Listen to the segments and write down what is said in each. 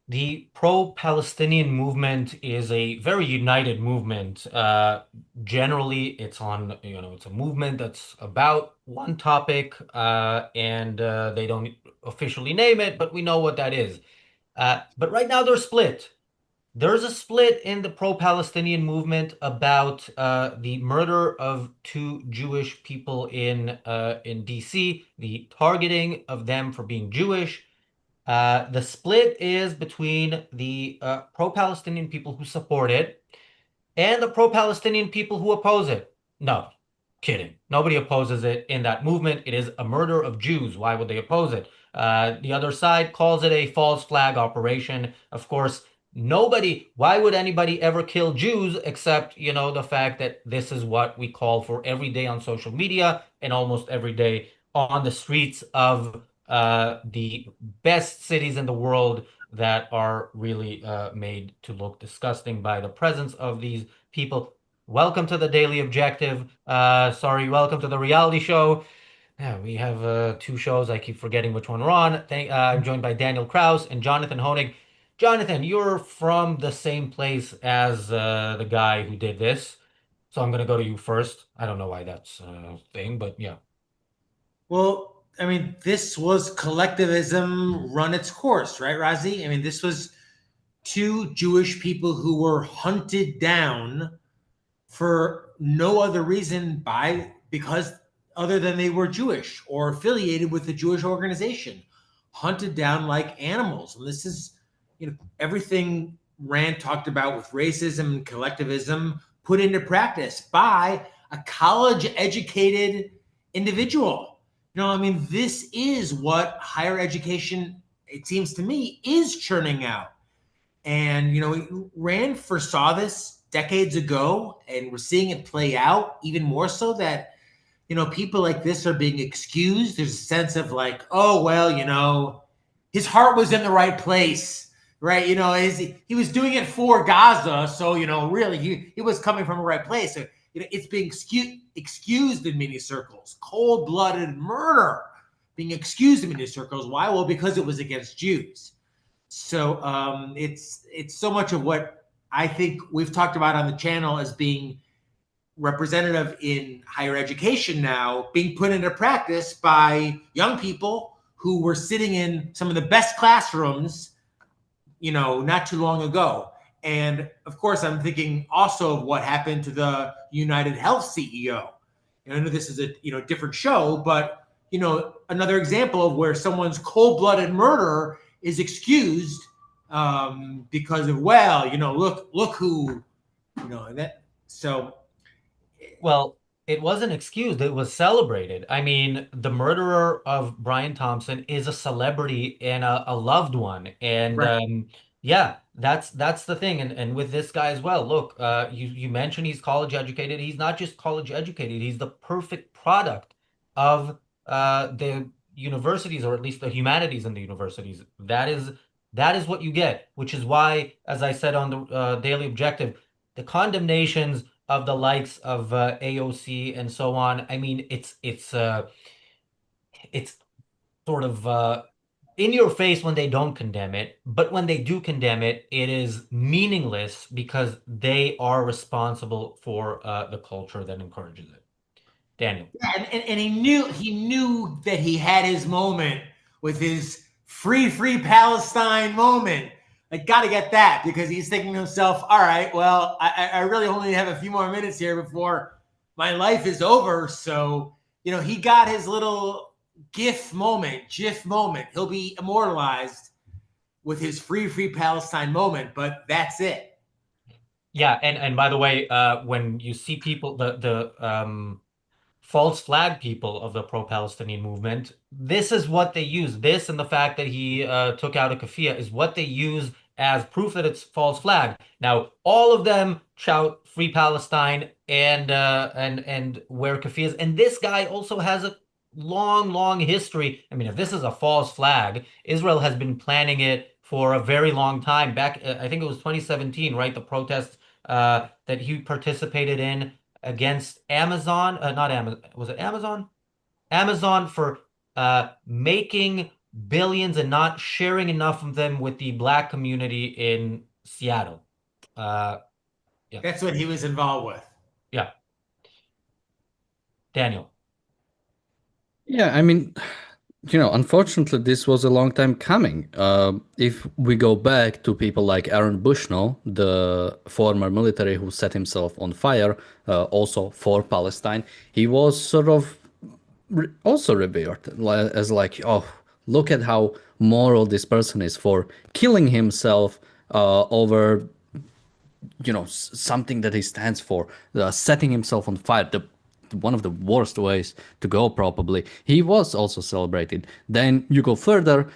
The pro-Palestinian movement is a very united movement. Generally, it's a movement that's about one topic, and they don't officially name it, but we know what that is. But right now they're split. There's a split in the pro-Palestinian movement about the murder of two Jewish people in DC, the targeting of them for being Jewish. The split is between the pro-Palestinian people who support it and the pro-Palestinian people who oppose it. No, kidding. Nobody opposes it in that movement. It is a murder of Jews. Why would they oppose it? The other side calls it a false flag operation. Of course, why would anybody ever kill Jews except, the fact that this is what we call for every day on social media and almost every day on the streets of the best cities in the world that are really made to look disgusting by the presence of these people. Welcome to the Daily Objective. Sorry, welcome to the reality show. Yeah, we have two shows. I keep forgetting which one we're on. I'm joined by Daniel Kraus and Jonathan Honig. Jonathan, you're from the same place as the guy who did this, so I'm gonna go to you first. I don't know why that's a thing, but yeah. Well, I mean, this was collectivism run its course, right, Razi? I mean, this was two Jewish people who were hunted down for no other reason by because other than they were Jewish or affiliated with the Jewish organization, hunted down like animals. And this is, everything Rand talked about with racism and collectivism put into practice by a college educated individual. I mean, this is what higher education, it seems to me, is churning out. And, Rand foresaw this decades ago, and we're seeing it play out even more so that, people like this are being excused. There's a sense of like, oh, well, his heart was in the right place, right? He was doing it for Gaza. So, really, he was coming from the right place. So, it's being excused in many circles. Cold blooded murder being excused in many circles. Why? Well, because it was against Jews. So it's so much of what I think we've talked about on the channel as being representative in higher education now, being put into practice by young people who were sitting in some of the best classrooms, not too long ago. And of course, I'm thinking also of what happened to the United Health CEO. And I know this is a different show, but another example of where someone's cold-blooded murder is excused because of look who that so Well, it wasn't excused, it was celebrated. I mean, the murderer of Brian Thompson is a celebrity and a loved one. And right. yeah, that's the thing. And with this guy as well. Look, you mentioned he's college educated. He's not just college educated, he's the perfect product of the universities, or at least the humanities in the universities. That is what you get, which is why, as I said on the Daily Objective, the condemnations of the likes of AOC and so on. I mean, it's sort of in your face when they don't condemn it, but when they do condemn it, it is meaningless because they are responsible for the culture that encourages it. Daniel. Yeah, and he knew that he had his moment with his free Palestine moment. I got to get that because he's thinking to himself, all right, well, I really only have a few more minutes here before my life is over. So, he got his little GIF moment. He'll be immortalized with his free Palestine moment, but that's it. Yeah, and by the way, when you see people, the false flag people of the pro-Palestinian movement, this is what they use. This and the fact that he took out a kafia is what they use as proof that it's false flag. Now, all of them shout "Free Palestine" and wear kafias. And this guy also has a long, long history. I mean, if this is a false flag, Israel has been planning it for a very long time. Back, I think it was 2017, right? The protests that he participated in against Amazon, not Amazon, was it Amazon? Amazon for making billions and not sharing enough of them with the black community in Seattle. Uh, yeah, That's what he was involved with. yeah. Daniel. Yeah, I mean, unfortunately, this was a long time coming. If we go back to people like Aaron Bushnell, the former military who set himself on fire, also for Palestine, he was sort of also revered as like, oh, look at how moral this person is for killing himself over something that he stands for, setting himself on fire, the one of the worst ways to go. Probably he was also celebrated. Then you go further,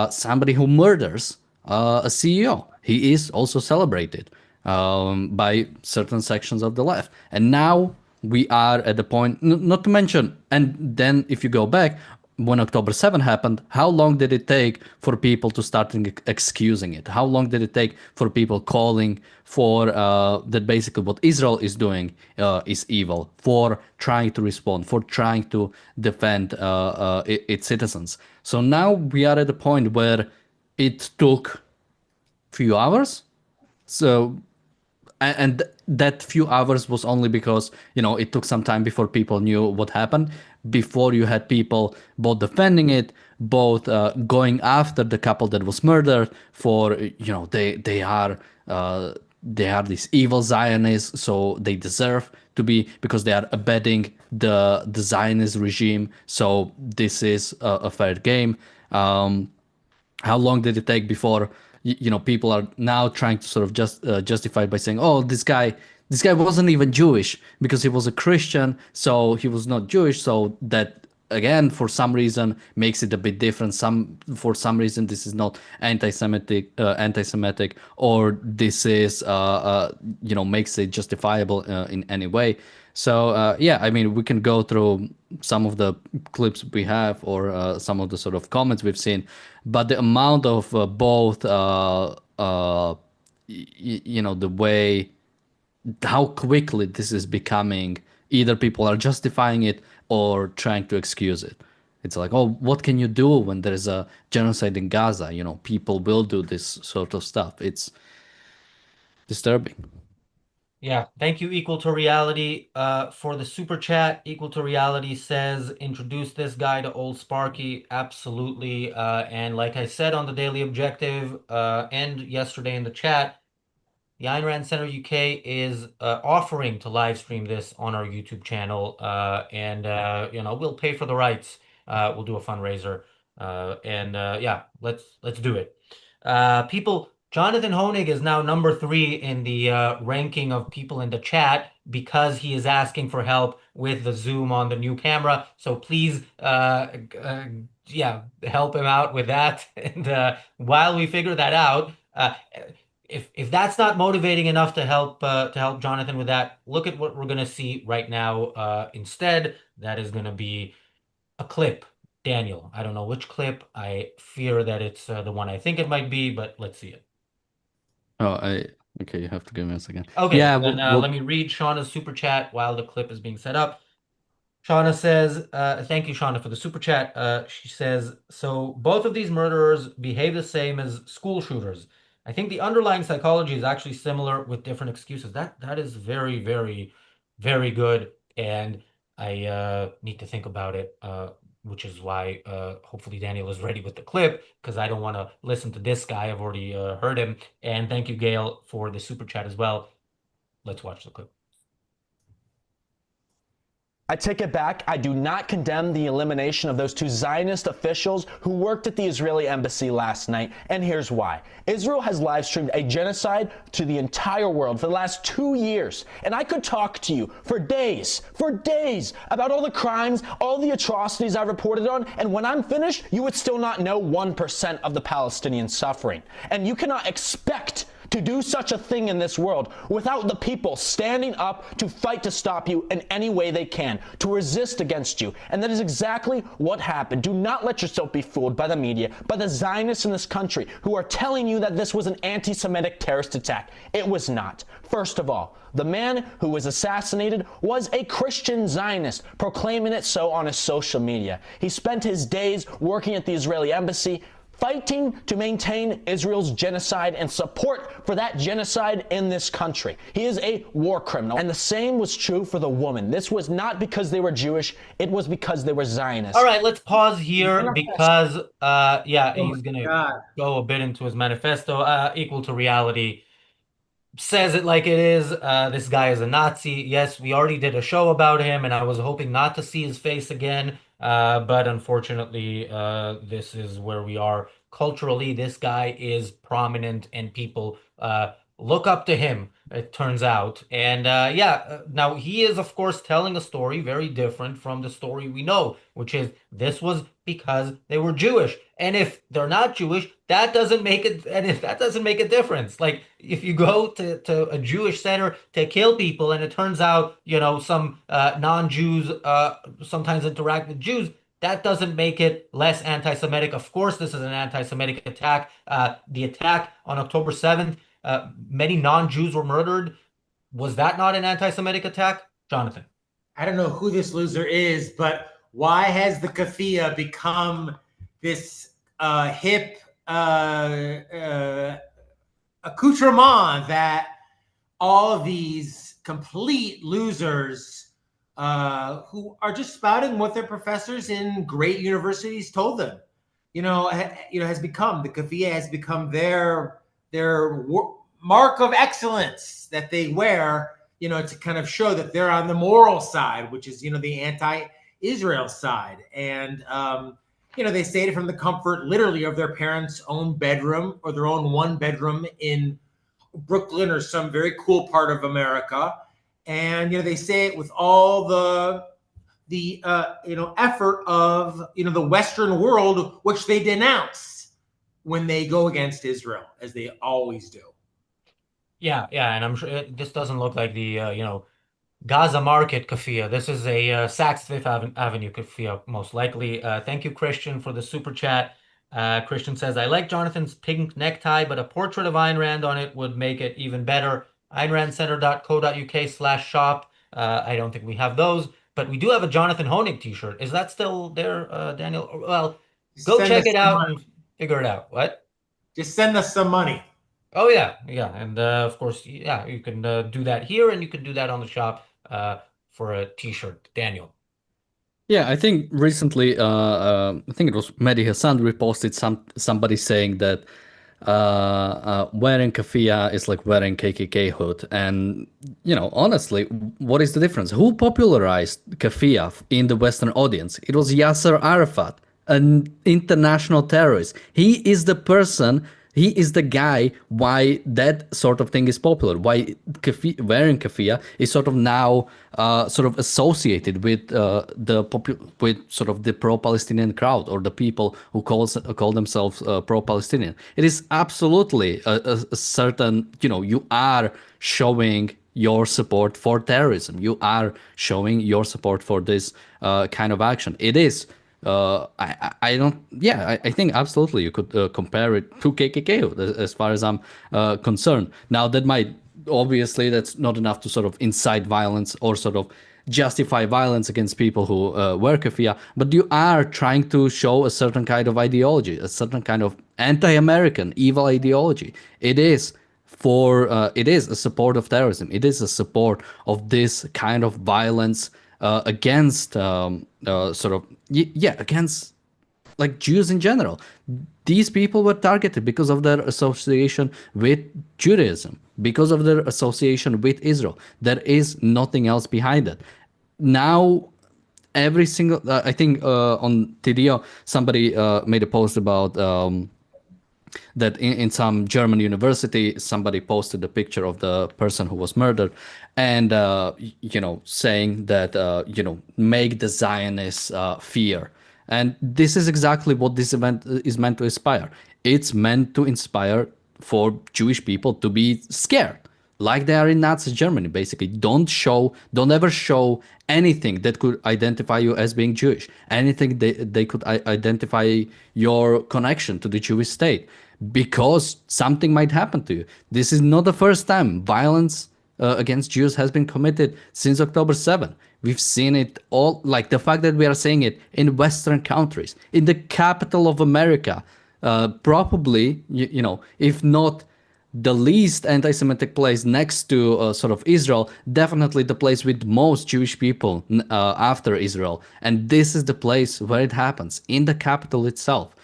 somebody who murders a CEO, he is also celebrated by certain sections of the left. And now we are at the point, not to mention, and then if you go back, when October 7 happened, how long did it take for people to start excusing it? How long did it take for people calling for that basically what Israel is doing is evil, for trying to respond, for trying to defend its citizens? So now we are at the point where it took few hours. So and that few hours was only because it took some time before people knew what happened, before you had people both defending it, both going after the couple that was murdered for they are these evil Zionists, so they deserve to be, because they are abetting the Zionist regime, so this is a fair game. How long did it take before people are now trying to sort of justify it by saying, oh, this guy wasn't even Jewish because he was a Christian, so he was not Jewish, so that again for some reason makes it a bit different. For some reason this is not anti-Semitic, or this is makes it justifiable in any way. So yeah, I mean, we can go through some of the clips we have, or some of the sort of comments we've seen, but the amount of both the way how quickly this is becoming, either people are justifying it or trying to excuse it. It's like, oh, what can you do when there's a genocide in Gaza? People will do this sort of stuff. It's disturbing. Yeah, thank you, Equal to Reality, for the super chat. Equal to Reality says, introduce this guy to old Sparky. Absolutely. And like I said on the Daily Objective, and yesterday in the chat, the Ayn Rand Center UK is offering to live stream this on our YouTube channel, and we'll pay for the rights. We'll do a fundraiser, and yeah, let's do it. Jonathan Honig is now number 3 in the ranking of people in the chat because he is asking for help with the zoom on the new camera. So please, yeah, help him out with that. And while we figure that out, if that's not motivating enough to help Jonathan with that, look at what we're gonna see right now. Instead, that is gonna be a clip. Daniel, I don't know which clip. I fear that it's the one I think it might be, but let's see it. Oh, okay, you have to give me a second. Okay, Yeah, then let me read Shauna's super chat while the clip is being set up. Shauna says, thank you, Shauna, for the super chat. She says, so both of these murderers behave the same as school shooters. I think the underlying psychology is actually similar with different excuses. That is very, very, very good. And I need to think about it, which is why hopefully Daniel is ready with the clip, because I don't want to listen to this guy. I've already heard him. And thank you, Gail, for the super chat as well. Let's watch the clip. I take it back. I do not condemn the elimination of those 2 Zionist officials who worked at the Israeli embassy last night, and here's why. Israel has live streamed a genocide to the entire world for the last 2 years, and I could talk to you for days, about all the crimes, all the atrocities I reported on, and when I'm finished, you would still not know 1% of the Palestinian suffering. And you cannot expect to do such a thing in this world without the people standing up to fight to stop you in any way they can, to resist against you. And that is exactly what happened. Do not let yourself be fooled by the media, by the Zionists in this country who are telling you that this was an anti-Semitic terrorist attack. It was not. First of all, the man who was assassinated was a Christian Zionist, proclaiming it so on his social media. He spent his days working at the Israeli embassy, fighting to maintain Israel's genocide and support for that genocide in this country. He is a war criminal. And the same was true for the woman. This was not because they were Jewish, it was because they were Zionists. All right, let's pause here because, yeah, Oh he's my going to God. go a bit into his manifesto, equal to reality. Says it like it is. This guy is a Nazi. Yes, we already did a show about him, and I was hoping not to see his face again. But unfortunately, this is where we are culturally. This guy is prominent, and people look up to him, it turns out. And yeah, now he is, of course, telling a story very different from the story we know, which is this was because they were Jewish. And if they're not Jewish, that doesn't make it, and if that doesn't make a difference. Like if you go to a Jewish center to kill people, and it turns out, you know, some non-Jews sometimes interact with Jews, that doesn't make it less anti-Semitic. Of course, this is an anti-Semitic attack. The attack on October 7th, many non-Jews were murdered. Was that not an anti-Semitic attack? Jonathan. I don't know who this loser is, but why has the keffiyeh become this hip accoutrement that all of these complete losers who are just spouting what their professors in great universities told them, has become the keffiyeh has become their mark of excellence that they wear, to kind of show that they're on the moral side, which is, the anti-Israel side. And, they say it from the comfort, literally, of their parents' own bedroom or their own one bedroom in Brooklyn or some very cool part of America. And, they say it with all the effort of, the Western world, which they denounce when they go against Israel, as they always do. Yeah, and I'm sure this doesn't look like the Gaza Market keffiyeh. This is a Saks Fifth Avenue keffiyeh, most likely. Thank you, Christian, for the super chat. Christian says, I like Jonathan's pink necktie, but a portrait of Ayn Rand on it would make it even better. AynRandCenter.co.uk/shop. I don't think we have those, but we do have a Jonathan Honig t-shirt. Is that still there, Daniel? Well, go check it out and figure it out. What? Just send us some money. Oh yeah, and of course, yeah, you can do that here, and you can do that on the shop for a t-shirt. Daniel. Yeah, I think recently, I think it was Mehdi Hassan reposted somebody saying that wearing keffiyeh is like wearing KKK hood, and honestly, what is the difference? Who popularized keffiyeh in the Western audience? It was Yasser Arafat, an international terrorist. He is the person. He is the guy why that sort of thing is popular, why wearing keffiyeh is sort of now sort of associated with with sort of the pro-Palestinian crowd or the people who call themselves pro-Palestinian. It is absolutely a certain, you are showing your support for terrorism. You are showing your support for this kind of action. It is. I don't. Yeah, I think absolutely you could compare it to KKK as far as I'm concerned. Now that might obviously that's not enough to sort of incite violence or sort of justify violence against people who wear keffiyeh, but you are trying to show a certain kind of ideology, a certain kind of anti-American evil ideology. It is it is a support of terrorism. It is a support of this kind of violence against against like Jews in general. These people were targeted because of their association with Judaism, because of their association with Israel. There is nothing else behind it. Now, every single, I think on TDO, somebody made a post about that in some German university, somebody posted a picture of the person who was murdered and, saying that, make the Zionists fear. And this is exactly what this event is meant to inspire. It's meant to inspire for Jewish people to be scared, like they are in Nazi Germany. Basically, don't ever show anything that could identify you as being Jewish, anything they could identify your connection to the Jewish state, because something might happen to you. This is not the first time violence against Jews has been committed since October 7. We've seen it all, like the fact that we are saying it in Western countries, in the capital of America, probably, if not the least anti-Semitic place next to sort of Israel, definitely the place with most Jewish people after Israel. And this is the place where it happens, in the capital itself.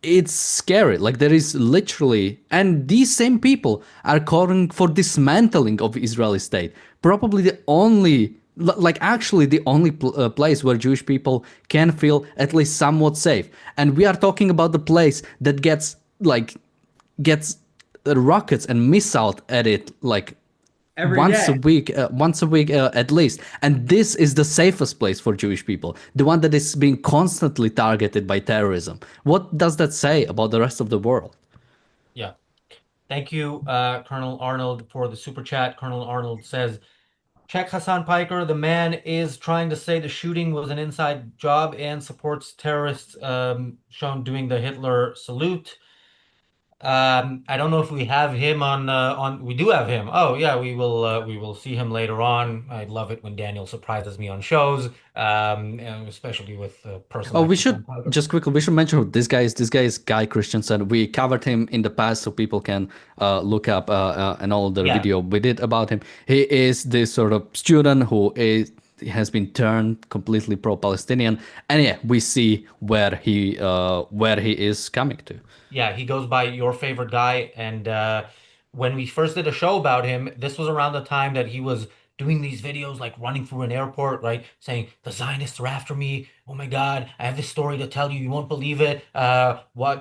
It's scary. Like, there is literally, and these same people are calling for dismantling of Israeli state. Probably the only, like actually the only place where Jewish people can feel at least somewhat safe. And we are talking about the place that gets rockets and missiles at it like Every once day. a week, at least. And this is the safest place for Jewish people, the one that is being constantly targeted by terrorism. What does that say about the rest of the world? Yeah. Thank you, Colonel Arnold, for the super chat. Colonel Arnold says, check Hassan Piker. The man is trying to say the shooting was an inside job and supports terrorists shown doing the Hitler salute. I don't know if we have him on we do have him. Oh yeah, we will see him later on. I love it when Daniel surprises me on shows, and especially with a person Oh, like we should Hassan Piker. just quickly, we should mention who this guy is. This guy is Guy Christensen. We covered him in the past, so people can look up an older Yeah, video we did about him. He is this sort of student who has been turned completely pro-Palestinian, and yeah, we see where he is coming to. yeah, he goes by your favorite guy. And when we first did a show about him, this was around the time that he was doing these videos, like running through an airport, right? Saying, the Zionists are after me. Oh my God, I have this story to tell you. You won't believe it.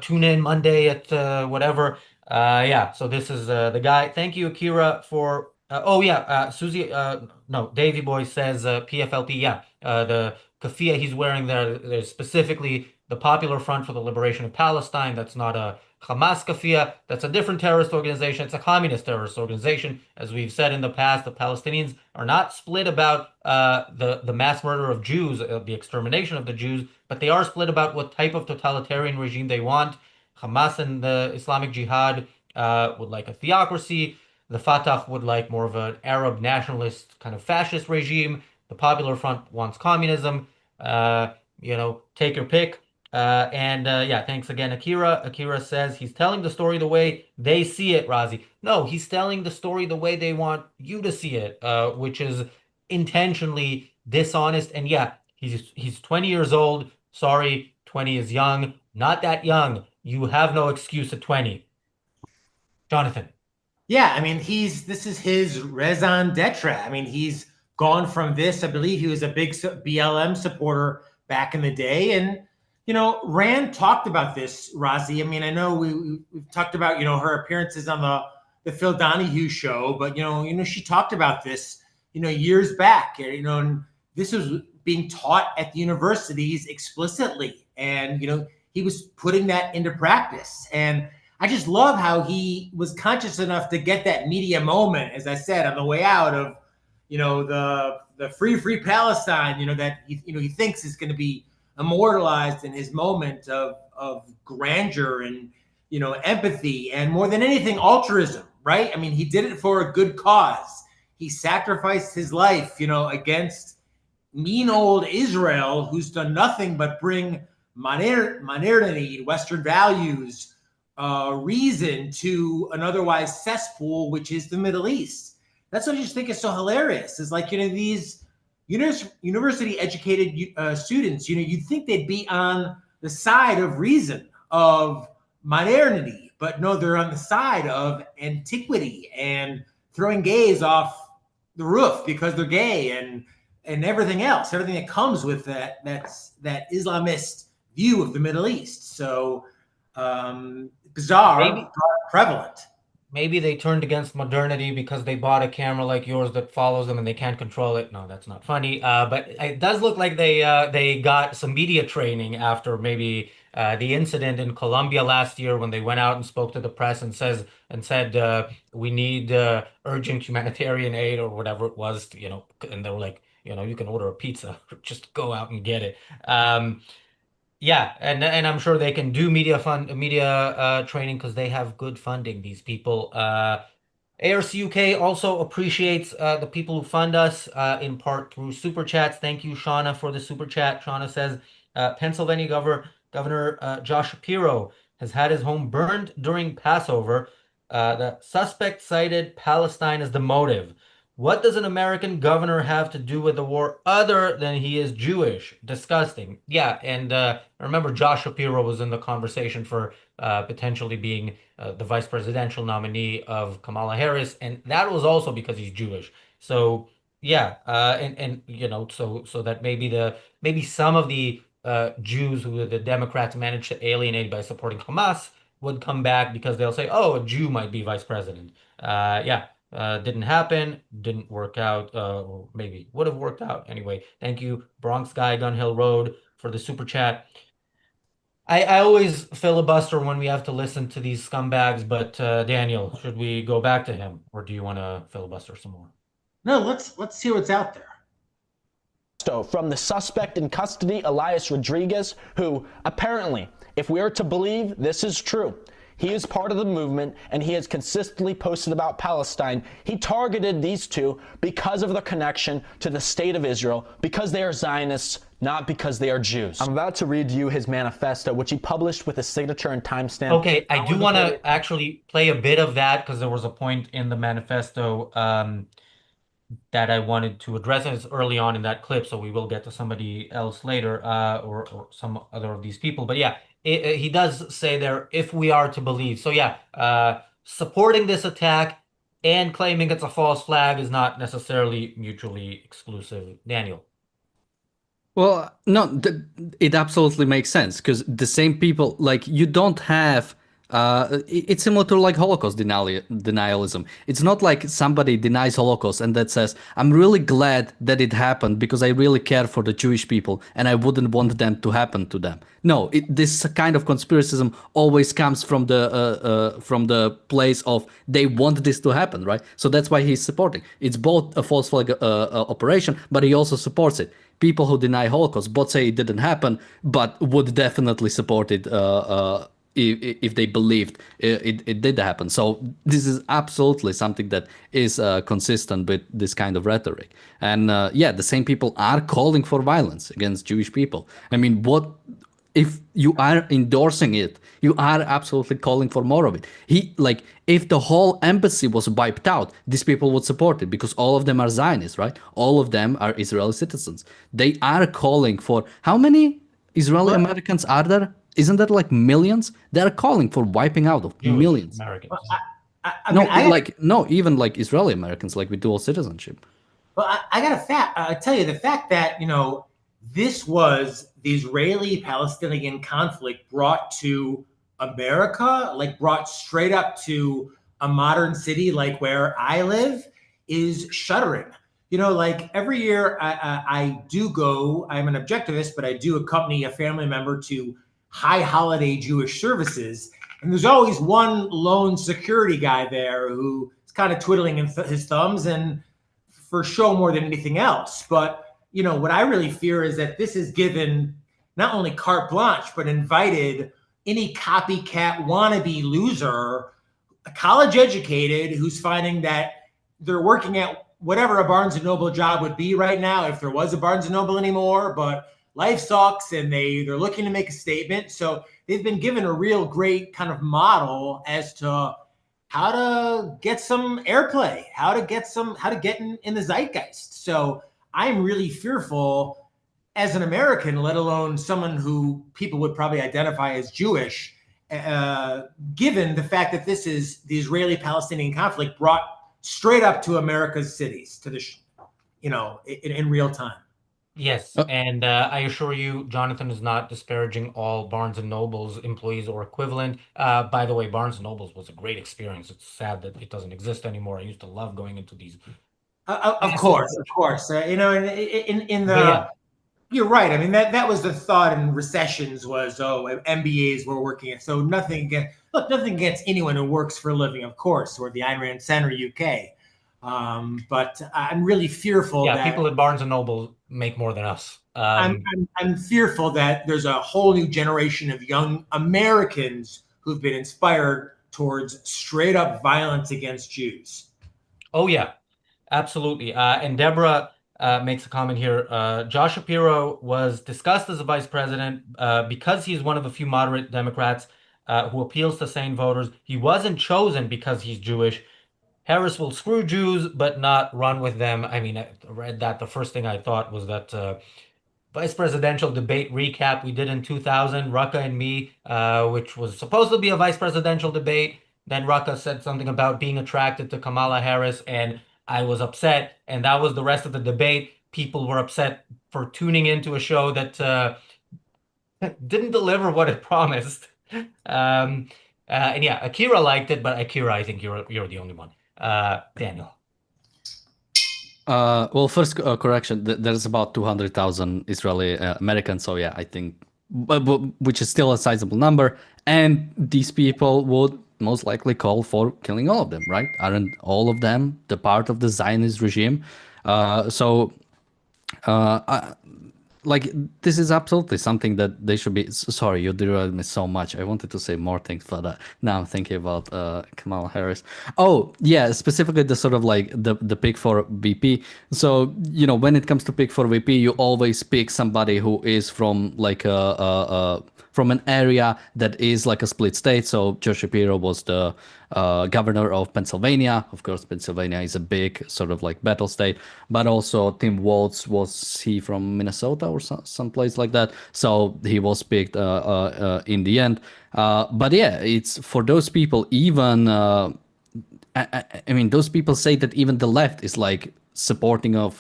Tune in Monday at whatever. Yeah, so this is the guy. Thank you, Akira, for. Oh yeah, Susie. No, Davy Boy says PFLP. Yeah, the keffiyeh he's wearing there. There's specifically the Popular Front for the Liberation of Palestine. That's not a Hamas keffiyeh. That's a different terrorist organization. It's a communist terrorist organization. As we've said in the past, the Palestinians are not split about the mass murder of Jews, the extermination of the Jews, but they are split about what type of totalitarian regime they want. Hamas and the Islamic Jihad would like a theocracy. The Fatah would like more of an Arab nationalist kind of fascist regime. The Popular Front wants communism. Take your pick. Yeah, thanks again, Akira. Akira says he's telling the story the way they see it, Razi. No, he's telling the story the way they want you to see it, which is intentionally dishonest. And yeah, he's 20 years old. Sorry, 20 is young. Not that young. You have no excuse at 20. Jonathan. Yeah, I mean, this is his raison d'etre. I mean, he's gone from this. I believe he was a big BLM supporter back in the day, and Rand talked about this, Razi. I mean, I know we've talked about her appearances on the Phil Donahue show, but she talked about this years back. And this was being taught at the universities explicitly, and he was putting that into practice. And I just love how he was conscious enough to get that media moment, as I said, on the way out of, the free Palestine, that he thinks is going to be immortalized in his moment of grandeur and, empathy, and more than anything, altruism, right? I mean, he did it for a good cause. He sacrificed his life, against mean old Israel, who's done nothing but bring modernity, Western values, reason to an otherwise cesspool, which is the Middle East. That's what I just think is so hilarious. Is like, these university educated students, you'd think they'd be on the side of reason, of modernity, but no, they're on the side of antiquity and throwing gays off the roof because they're gay, and everything else, everything that comes with that Islamist view of the Middle East. So bizarre, Maybe prevalent. maybe they turned against modernity because they bought a camera like yours that follows them and they can't control it. No, that's not funny. But it does look like they got some media training after maybe The incident in Colombia last year when they went out and spoke to the press and said we need urgent humanitarian aid or whatever it was, and they were like, you can order a pizza, just go out and get it. Yeah, and I'm sure they can do media training because they have good funding, these people. ARCUK also appreciates the people who fund us in part through super chats. Thank you, Shauna, for the super chat. Shauna says Pennsylvania Governor Josh Shapiro has had his home burned during Passover. The suspect cited Palestine as the motive. What does an American governor have to do with the war other than he is Jewish? Disgusting. Yeah, and remember, Josh Shapiro was in the conversation for potentially being the vice presidential nominee of Kamala Harris, and that was also because he's Jewish. So yeah, and so that maybe some of the Jews who the Democrats managed to alienate by supporting Hamas would come back because they'll say, oh, a Jew might be vice president. Yeah. Didn't happen, didn't work out, or maybe would have worked out. Anyway, thank you, Bronx Guy, Gun Hill Road, for the super chat. I always filibuster when we have to listen to these scumbags, but Daniel, should we go back to him, or do you want to filibuster some more? No, let's see what's out there. From the suspect in custody, Elias Rodriguez, who apparently, if we are to believe this is true, he is part of the movement and he has consistently posted about Palestine. He targeted these two because of their connection to the state of Israel, because they are Zionists, not because they are Jews. I'm about to read you his manifesto, which he published with a signature and timestamp. Okay, I do want to actually play a bit of that because there was a point in the manifesto that I wanted to address, and it's early on in that clip, so we will get to somebody else later, or some other of these people. But yeah, he does say there, if we are to believe. So yeah, supporting this attack and claiming it's a false flag is not necessarily mutually exclusive. Daniel. Well, no, it absolutely makes sense because the same people, like, you don't have. It's similar to like Holocaust denialism. It's not like somebody denies Holocaust and that says, "I'm really glad that it happened because I really care for the Jewish people and I wouldn't want them to happen to them." No, this kind of conspiracism always comes from the place of they want this to happen, right? So that's why he's supporting. It's both a false flag operation, but he also supports it. People who deny Holocaust both say it didn't happen, but would definitely support it if they believed it did happen. So this is absolutely something that is consistent with this kind of rhetoric. And yeah, the same people are calling for violence against Jewish people. I mean, what if you are endorsing it? You are absolutely calling for more of it. If the whole embassy was wiped out, these people would support it because all of them are Zionists, right? All of them are Israeli citizens. They are calling for how many Israeli Americans are there? Isn't that like millions? They're calling for wiping out of Jewish millions. Americans. No, even like Israeli Americans, like with dual citizenship. Well, I got a fact. I tell you, the fact that this was the Israeli-Palestinian conflict brought to America, like brought straight up to a modern city like where I live, is shuddering. Like every year I do go. I'm an objectivist, but I do accompany a family member to high holiday Jewish services. And there's always one lone security guy there who is kind of twiddling his thumbs and for show more than anything else. But, what I really fear is that this is given not only carte blanche, but invited any copycat wannabe loser, a college educated, who's finding that they're working at whatever a Barnes & Noble job would be right now, if there was a Barnes & Noble anymore, but life sucks and they're looking to make a statement. So they've been given a real great kind of model as to how to get some airplay, how to get in the zeitgeist. So I'm really fearful as an American, let alone someone who people would probably identify as Jewish, given the fact that this is the Israeli-Palestinian conflict brought straight up to America's cities, to the, in real time. Yes, and I assure you, Jonathan is not disparaging all Barnes & Noble's employees or equivalent. By the way, Barnes & Noble's was a great experience. It's sad that it doesn't exist anymore. I used to love going into these. Of course. In the You're right. I mean, that was the thought in recessions was, oh, MBAs were working it. So nothing against anyone who works for a living, of course, or the Ayn Rand Center UK. But I'm really fearful Yeah, that people at Barnes and Noble make more than us. I'm fearful that there's a whole new generation of young Americans who've been inspired towards straight up violence against Jews. Oh yeah, absolutely. And Deborah makes a comment here. Josh Shapiro was discussed as a vice president because he's one of the few moderate Democrats who appeals to sane voters. He wasn't chosen because he's Jewish. Harris will screw Jews, but not run with them. I mean, I read that. The first thing I thought was that vice presidential debate recap we did in 2000, Rucka and me, which was supposed to be a vice presidential debate. Then Rucka said something about being attracted to Kamala Harris, and I was upset. And that was the rest of the debate. People were upset for tuning into a show that didn't deliver what it promised. And yeah, Akira liked it, but Akira, I think you're the only one. Daniel. Well, first correction. There's about 200,000 Israeli Americans. So yeah, I think, which is still a sizable number. And these people would most likely call for killing all of them, right? Aren't all of them the part of the Zionist regime? So like this is absolutely something that they should be. Sorry, you derailed me so much. I wanted to say more things, but now I'm thinking about Kamala Harris. Oh yeah, specifically the sort of like the pick for VP. So when it comes to pick for VP, you always pick somebody who is from like from an area that is like a split state. So Josh Shapiro was the governor of Pennsylvania. Of course, Pennsylvania is a big sort of like battle state, but also Tim Walz, was he from Minnesota or someplace like that? So he was picked in the end. But yeah, it's for those people, even I mean, those people say that even the left is like supporting of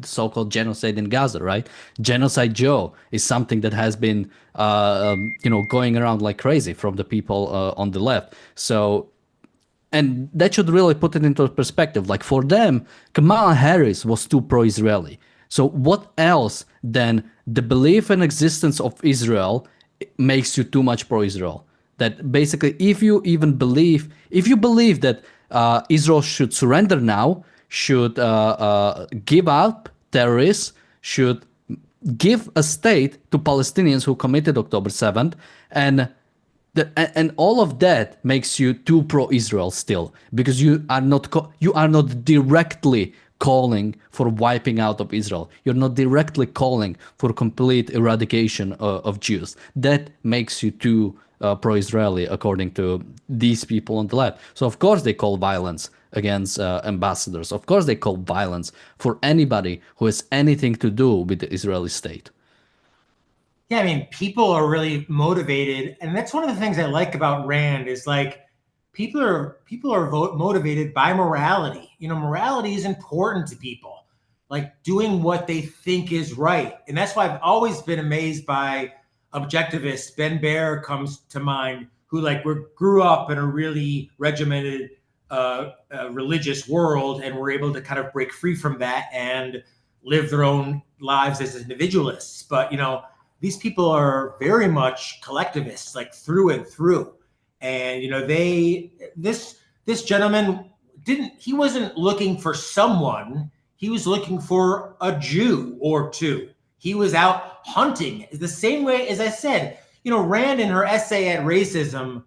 so-called genocide in Gaza, right? Genocide Joe is something that has been, going around like crazy from the people on the left. So, and that should really put it into perspective. Like for them, Kamala Harris was too pro-Israeli. So what else than the belief and existence of Israel makes you too much pro-Israel? That basically, if you believe that Israel should surrender now, should give up terrorists, should give a state to Palestinians who committed October 7th, and and all of that makes you too pro-Israel still, because you are not directly calling for wiping out of Israel. You're not directly calling for complete eradication of Jews. That makes you too pro-Israeli, according to these people on the left. So of course they call violence against ambassadors. Of course they call violence for anybody who has anything to do with the Israeli state. Yeah, I mean, people are really motivated, and that's one of the things I like about Rand is like people are motivated by morality. Morality is important to people, like doing what they think is right, and that's why I've always been amazed by objectivists. Ben Baer comes to mind, who like grew up in a really regimented religious world, and were able to kind of break free from that and live their own lives as individualists. But these people are very much collectivists, like through and through. And this gentleman he wasn't looking for someone, he was looking for a Jew or two. He was out hunting, the same way as I said. Rand in her essay at Racism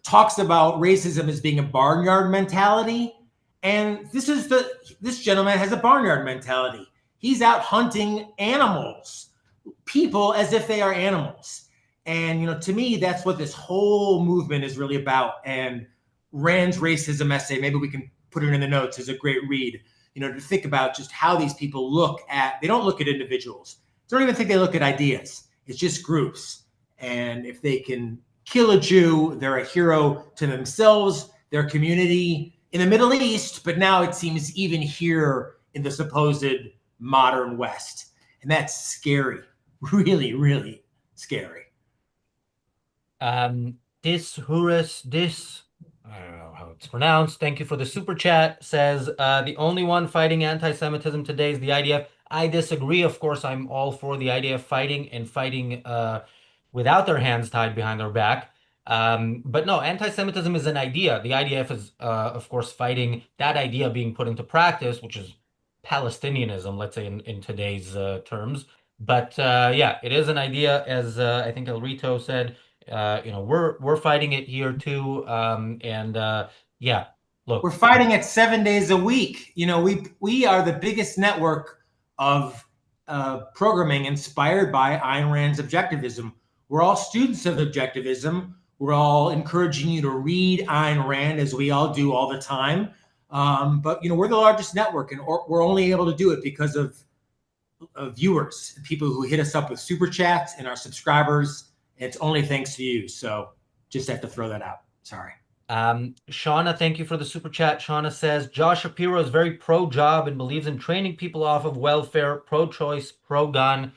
talks about racism as being a barnyard mentality, and this gentleman has a barnyard mentality. He's out hunting animals, people, as if they are animals. And to me, that's what this whole movement is really about. And Rand's racism essay, maybe we can put it in the notes, is a great read. To think about just how these people they don't look at individuals. They don't even think they look at ideas. It's just groups. And if they can kill a Jew, they're a hero to themselves, their community in the Middle East, but now it seems even here in the supposed modern West. And that's scary. Really, really scary. This Horus, this I don't know how it's pronounced. Thank you for the super chat. Says the only one fighting anti-Semitism today is the IDF. I disagree. Of course, I'm all for the IDF fighting and fighting without their hands tied behind their back. But no, anti-Semitism is an idea. The IDF is, of course, fighting that idea being put into practice, which is Palestinianism, let's say in today's terms. But yeah, it is an idea, as I think El Rito said. We're fighting it here too. And yeah, We're look, fighting it 7 days a week. We are the biggest network of programming inspired by Ayn Rand's objectivism. We're all students of objectivism. We're all encouraging you to read Ayn Rand, as we all do all the time. But we're the largest network, and we're only able to do it because of viewers, people who hit us up with super chats and our subscribers. It's only thanks to you. So just have to throw that out. Sorry. Shauna, thank you for the super chat. Shauna says Josh Shapiro is very pro-job and believes in training people off of welfare, pro-choice, pro-gun.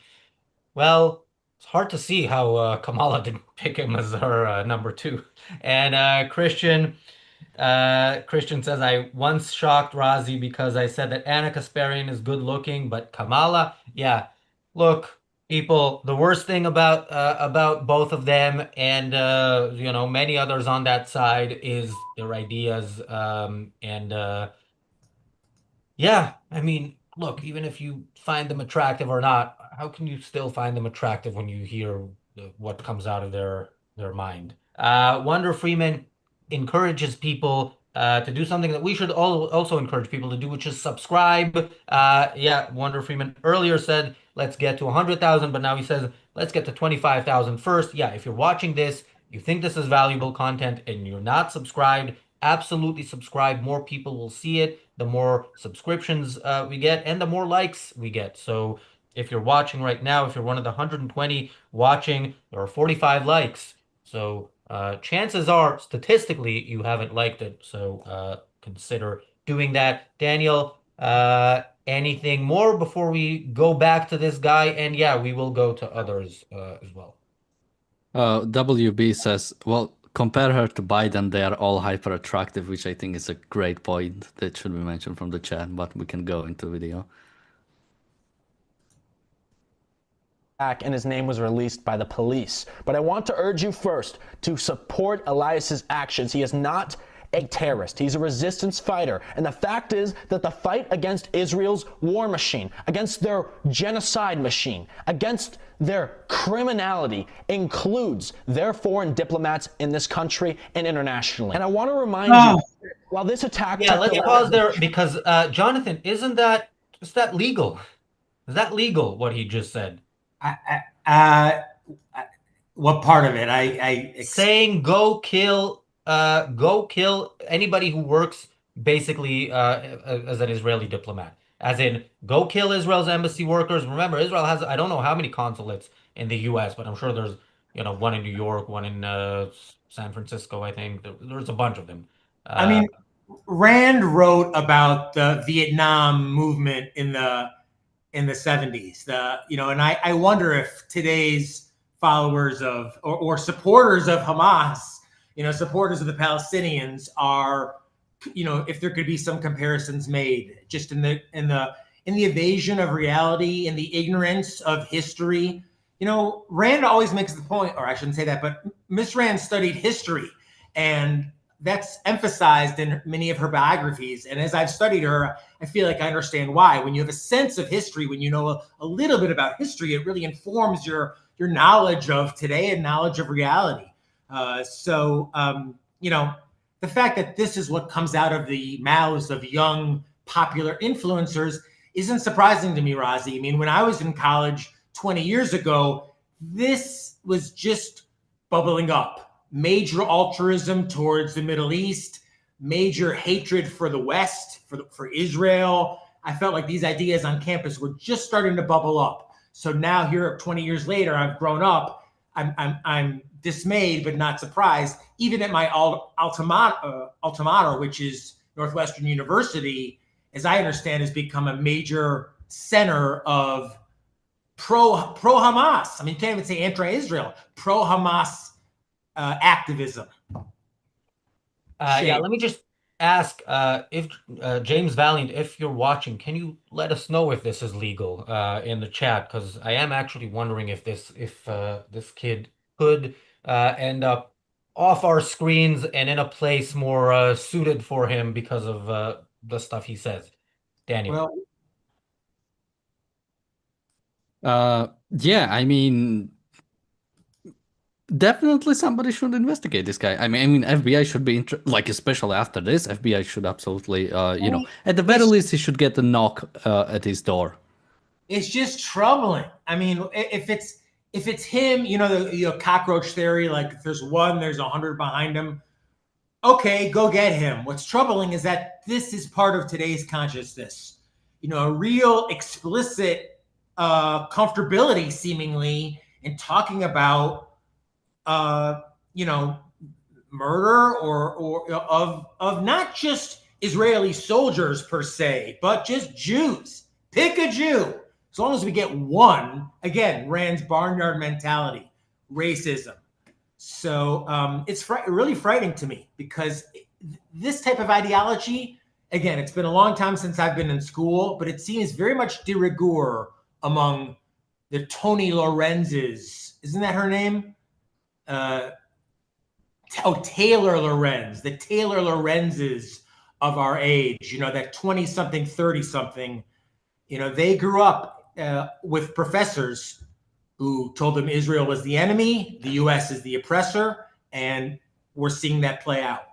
Well, it's hard to see how Kamala didn't pick him as her number two. And Christian says, I once shocked Razi because I said that Anna Kasparian is good looking, but Kamala, yeah. Look, people, the worst thing about both of them and many others on that side is their ideas. And yeah, I mean, look, even if you find them attractive or not, how can you still find them attractive when you hear what comes out of their mind? Wonder Freeman encourages people to do something that we should also encourage people to do, which is subscribe. Yeah, Wonder Freeman earlier said, let's get to 100,000, but now he says, let's get to 25,000 first. Yeah, if you're watching this, you think this is valuable content and you're not subscribed, absolutely subscribe. More people will see it. The more subscriptions we get and the more likes we get. So if you're watching right now, if you're one of the 120 watching, there are 45 likes. So chances are, statistically, you haven't liked it. So consider doing that. Daniel, anything more before we go back to this guy? And yeah, we will go to others as well. WB says, well, compare her to Biden. They are all hyper attractive, which I think is a great point that should be mentioned from the chat, but we can go into video. And his name was released by the police. But I want to urge you first to support Elias's actions. He is not a terrorist. He's a resistance fighter. And the fact is that the fight against Israel's war machine, against their genocide machine, against their criminality includes their foreign diplomats in this country and internationally. And I want to remind you, while this attack... Yeah, let's pause there because, Jonathan, is that legal? Is that legal, what he just said? What part of it? Saying go kill anybody who works basically as an Israeli diplomat. As in, go kill Israel's embassy workers. Remember, Israel has, I don't know how many consulates in the U.S., but I'm sure there's, one in New York, one in San Francisco, I think. There's a bunch of them. I mean, Rand wrote about the Vietnam movement in the 70s. And I wonder if today's followers of or supporters of Hamas, supporters of the Palestinians are, if there could be some comparisons made just in the evasion of reality, in the ignorance of history. Rand always makes the point, or I shouldn't say that, but Miss Rand studied history, and that's emphasized in many of her biographies. And as I've studied her, I feel like I understand why. When you have a sense of history, when you know a little bit about history, it really informs your knowledge of today and knowledge of reality. The fact that this is what comes out of the mouths of young, popular influencers isn't surprising to me, Razi. I mean, when I was in college 20 years ago, this was just bubbling up. Major altruism towards the Middle East, major hatred for the West, for Israel. I felt like these ideas on campus were just starting to bubble up. So now here, 20 years later, I've grown up. I'm dismayed, but not surprised. Even at my alma mater, which is Northwestern University, as I understand, has become a major center of pro-Hamas. I mean, you can't even say anti-Israel, pro-Hamas activism. Yeah, Shame. let me just ask if James Valiant, if you're watching, can you let us know if this is legal in the chat? Because I am actually wondering if this kid could end up off our screens and in a place more suited for him because of the stuff he says. Daniel. Well, Yeah, I mean, definitely somebody should investigate this guy. I mean, FBI should be like, especially after this, FBI should absolutely, at the very it's least, he should get a knock at his door. it's just troubling. I mean, if it's him, the cockroach theory, like if there's one, there's 100 behind him. Okay, go get him. What's troubling is that this is part of today's consciousness. A real explicit comfortability, seemingly, in talking about, uh, you know, murder or of not just Israeli soldiers per se, but just Jews. Pick a Jew. As long as we get one, again, Rand's barnyard mentality, racism. So it's really frightening to me because this type of ideology, again, it's been a long time since I've been in school, but it seems very much de rigueur among the Tony Lorenzes. Isn't that her name? Uh, Taylor Lorenz, the Taylor Lorenzes of our age, that 20 something, 30 something, they grew up with professors who told them Israel was the enemy, the US is the oppressor, and we're seeing that play out.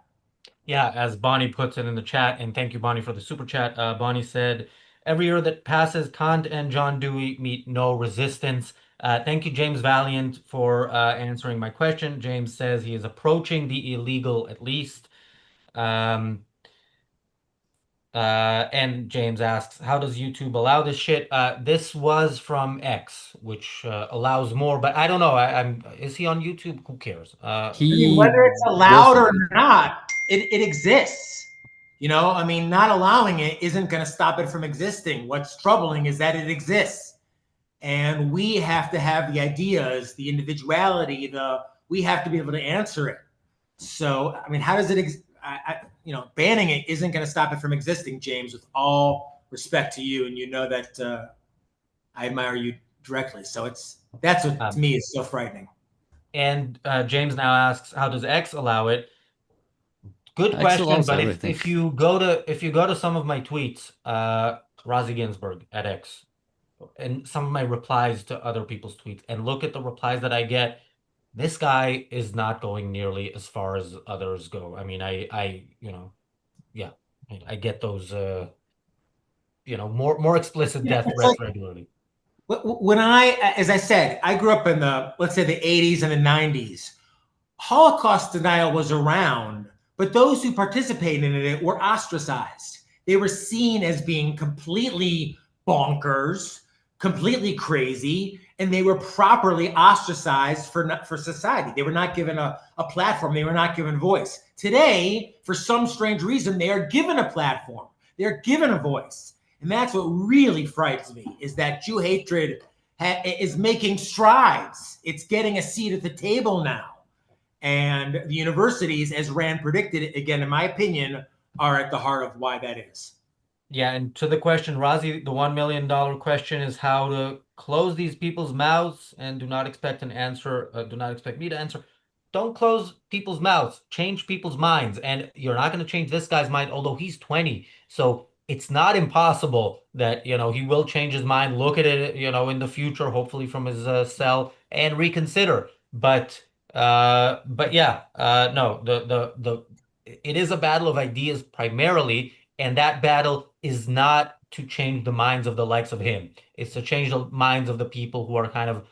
Yeah, as Bonnie puts it in the chat, and thank you, Bonnie, for the super chat. Bonnie said, every year that passes, Kant and John Dewey meet no resistance. Thank you, James Valiant, for answering my question. James says he is approaching the illegal at least. Um, and James asks, how does YouTube allow this shit? This was from X, which allows more, but I don't know. Is he on YouTube? Who cares? I mean, He whether it's allowed or wasn't. not, it exists. I mean, not allowing it isn't going to stop it from existing. What's troubling is that it exists. And we have to have the ideas, the individuality, we have to be able to answer it. So, I mean, how does it, banning it isn't going to stop it from existing, James, with all respect to you. And you know that I admire you directly. So that's what to me is so frightening. And James now asks, how does X allow it? Good X question, allows but everything. if you go to some of my tweets, Razi Ginsburg at X, and some of my replies to other people's tweets, and look at the replies that I get, this guy is not going nearly as far as others go. I mean, yeah, I get those, more explicit Yeah, death it's threats like regularly. when as I said, I grew up in let's say the 80s and the 90s. Holocaust denial was around, but those who participated in it were ostracized. They were seen as being completely bonkers, completely crazy, and they were properly ostracized for society. They were not given a platform. They were not given voice. Today, for some strange reason, they are given a platform. They're given a voice. And that's what really frightens me, is that Jew hatred is making strides. It's getting a seat at the table now. And the universities, as Rand predicted, again, in my opinion, are at the heart of why that is. Yeah, and to the question, Razi, the $1 million question is how to close these people's mouths, and do not expect an answer. Do not expect me to answer. Don't close people's mouths. Change people's minds, and you're not going to change this guy's mind, although he's 20. So it's not impossible that he will change his mind. Look at it, in the future, hopefully from his cell, and reconsider. But yeah, no, it is a battle of ideas primarily. And that battle is not to change the minds of the likes of him. It's to change the minds of the people who are kind of,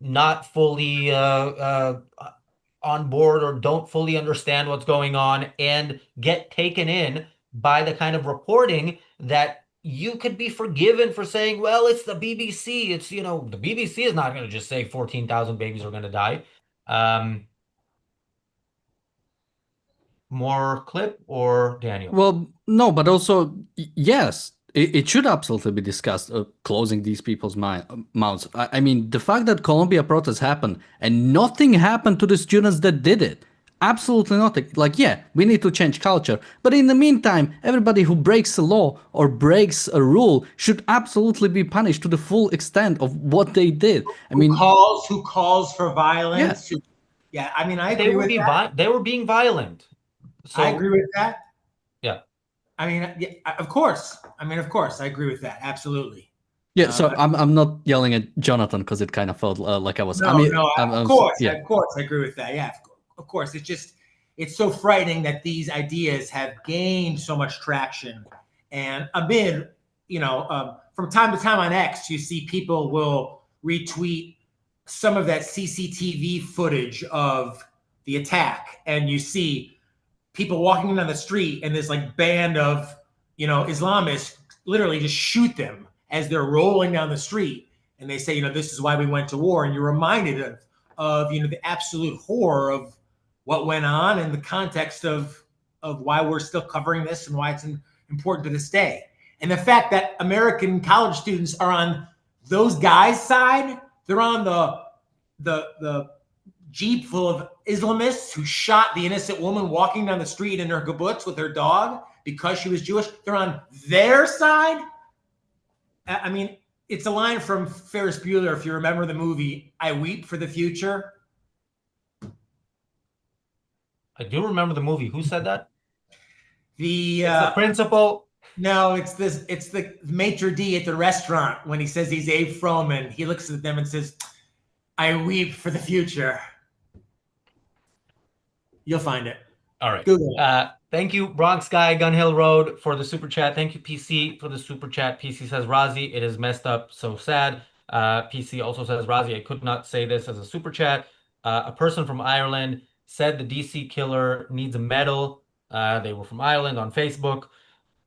not fully on board or don't fully understand what's going on and get taken in by the kind of reporting that you could be forgiven for saying, well, it's the BBC. It's, the BBC is not going to just say 14,000 babies are going to die. More clip or Daniel? Well, no, but also, yes, it should absolutely be discussed, closing these people's mouths. I mean, the fact that Colombia protests happened and nothing happened to the students that did it, Absolutely not. Like, yeah, we need to change culture. But in the meantime, everybody who breaks a law or breaks a rule should absolutely be punished to the full extent of what they did. I mean, Who calls for yeah, violence? Yeah, I mean, I They agree were with that. they were being violent. I So agree with that. yeah. I mean, yeah, of course. I mean, of course, I agree with that. Absolutely. yeah. Um, So I'm not yelling at Jonathan because it kind of felt like I was. I no, mean, no, yeah. of course, I agree with that. Yeah, of course. It's so frightening that these ideas have gained so much traction, and amid, from time to time on X, you see people will retweet some of that CCTV footage of the attack, and you see people walking down the street, and this like band of Islamists literally just shoot them as they're rolling down the street, and they say, this is why we went to war, and you're reminded of the absolute horror of what went on in the context of why we're still covering this and why it's important to this day. And the fact that American college students are on those guys' side, they're on the Jeep full of Islamists who shot the innocent woman walking down the street in her kibbutz with her dog because she was Jewish. They're on their side. I mean, it's a line from Ferris Bueller, if you remember the movie, I Weep for the Future. I do remember the movie. Who said that? The principal. No, it's the maitre d' at the restaurant when he says he's Abe Froman. He looks at them and says, I weep for the future. You'll find it. All right. Google it. Thank you, Bronx Guy, Gun Hill Road, for the super chat. Thank you, PC, for the super chat. PC says, Razi, it is messed up, so sad. PC also says, Razi, I could not say this as a super chat. A person from Ireland said the DC killer needs a medal. They were from Ireland on Facebook.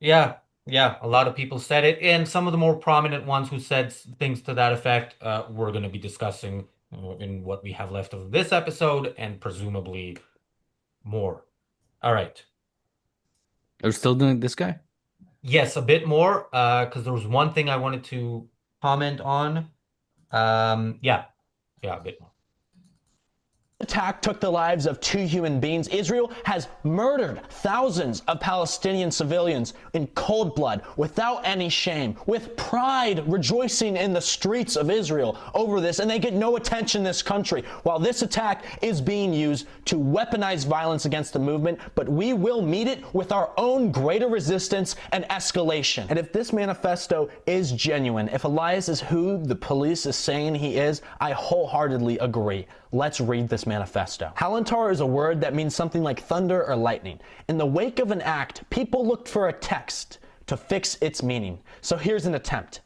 Yeah, a lot of people said it. And some of the more prominent ones who said things to that effect, we're going to be discussing in what we have left of this episode and presumably more. All right. Are we still doing this guy? Yes, a bit more, because there was one thing I wanted to comment on. Yeah, a bit more. Attack took the lives of 2 human beings. Israel has murdered thousands of Palestinian civilians in cold blood, without any shame, with pride rejoicing in the streets of Israel over this, and they get no attention in this country, while this attack is being used to weaponize violence against the movement. But we will meet it with our own greater resistance and escalation. And if this manifesto is genuine, if Elias is who the police is saying he is, I wholeheartedly agree. Let's read this manifesto. Halantar is a word that means something like thunder or lightning. In the wake of an act, people looked for a text to fix its meaning. So here's an attempt.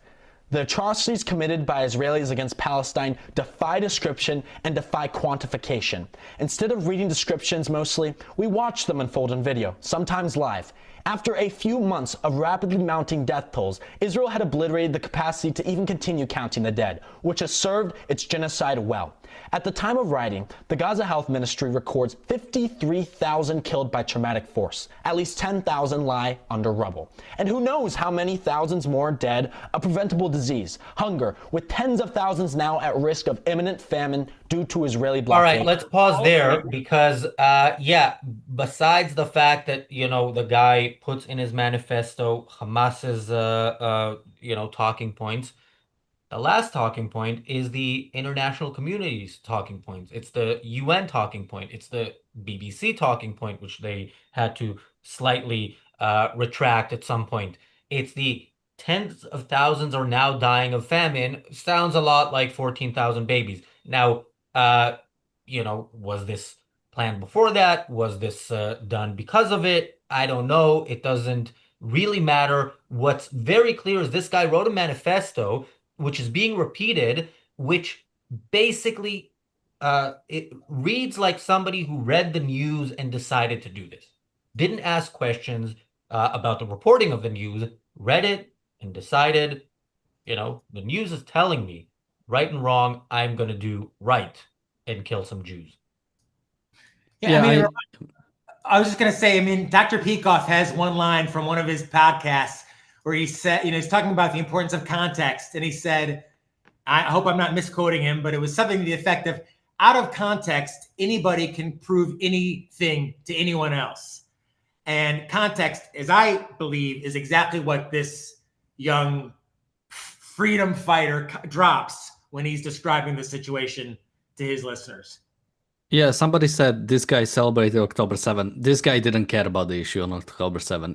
The atrocities committed by Israelis against Palestine defy description and defy quantification. Instead of reading descriptions mostly, we watch them unfold in video, sometimes live. After a few months of rapidly mounting death tolls, Israel had obliterated the capacity to even continue counting the dead, which has served its genocide well. At the time of writing, the Gaza Health Ministry records 53,000 killed by traumatic force. At least 10,000 lie under rubble. And who knows how many thousands more dead of preventable disease, hunger, with tens of thousands now at risk of imminent famine due to Israeli blockade. All right, let's pause there because, besides the fact that, the guy puts in his manifesto Hamas's, talking points, the last talking point is the international community's talking points. It's the UN talking point. It's the BBC talking point, which they had to slightly retract at some point. It's the tens of thousands are now dying of famine. Sounds a lot like 14,000 babies. Now, was this planned before that? Was this done because of it? I don't know. It doesn't really matter. What's very clear is this guy wrote a manifesto which is being repeated, which basically it reads like somebody who read the news and decided to do this. Didn't ask questions about the reporting of the news, read it and decided, the news is telling me right and wrong, I'm going to do right and kill some Jews. Yeah, I was just going to say, Dr. Peikoff has one line from one of his podcasts where he said, he's talking about the importance of context. And he said, I hope I'm not misquoting him, but it was something to the effect of, out of context, anybody can prove anything to anyone else. And context, as I believe, is exactly what this young freedom fighter drops when he's describing the situation to his listeners. Yeah, somebody said this guy celebrated October 7. This guy didn't care about the issue on October 7.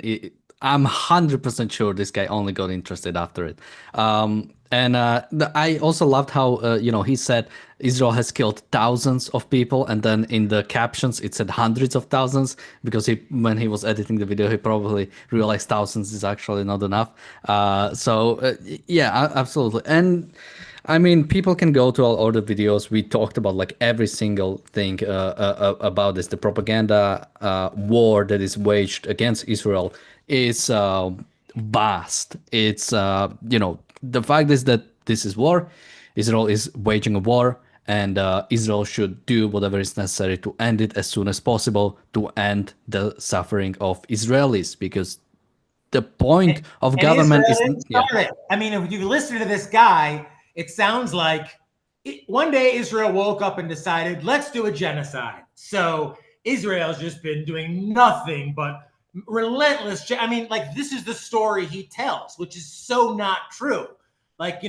I'm 100% sure this guy only got interested after it. I also loved how, he said Israel has killed thousands of people. And then in the captions, it said hundreds of thousands because when he was editing the video, he probably realized thousands is actually not enough. Yeah, absolutely. And I mean, people can go to all the videos. We talked about like every single thing about this. The propaganda war that is waged against Israel is vast. It's, the fact is that this is war. Israel is waging a war, and Israel should do whatever is necessary to end it as soon as possible, to end the suffering of Israelis, because the point of government is... Yeah. I mean, if you listen to this guy, it sounds like one day Israel woke up and decided, let's do a genocide. So Israel's just been doing nothing but relentless. I mean, like, this is the story he tells, which is so not true. Like,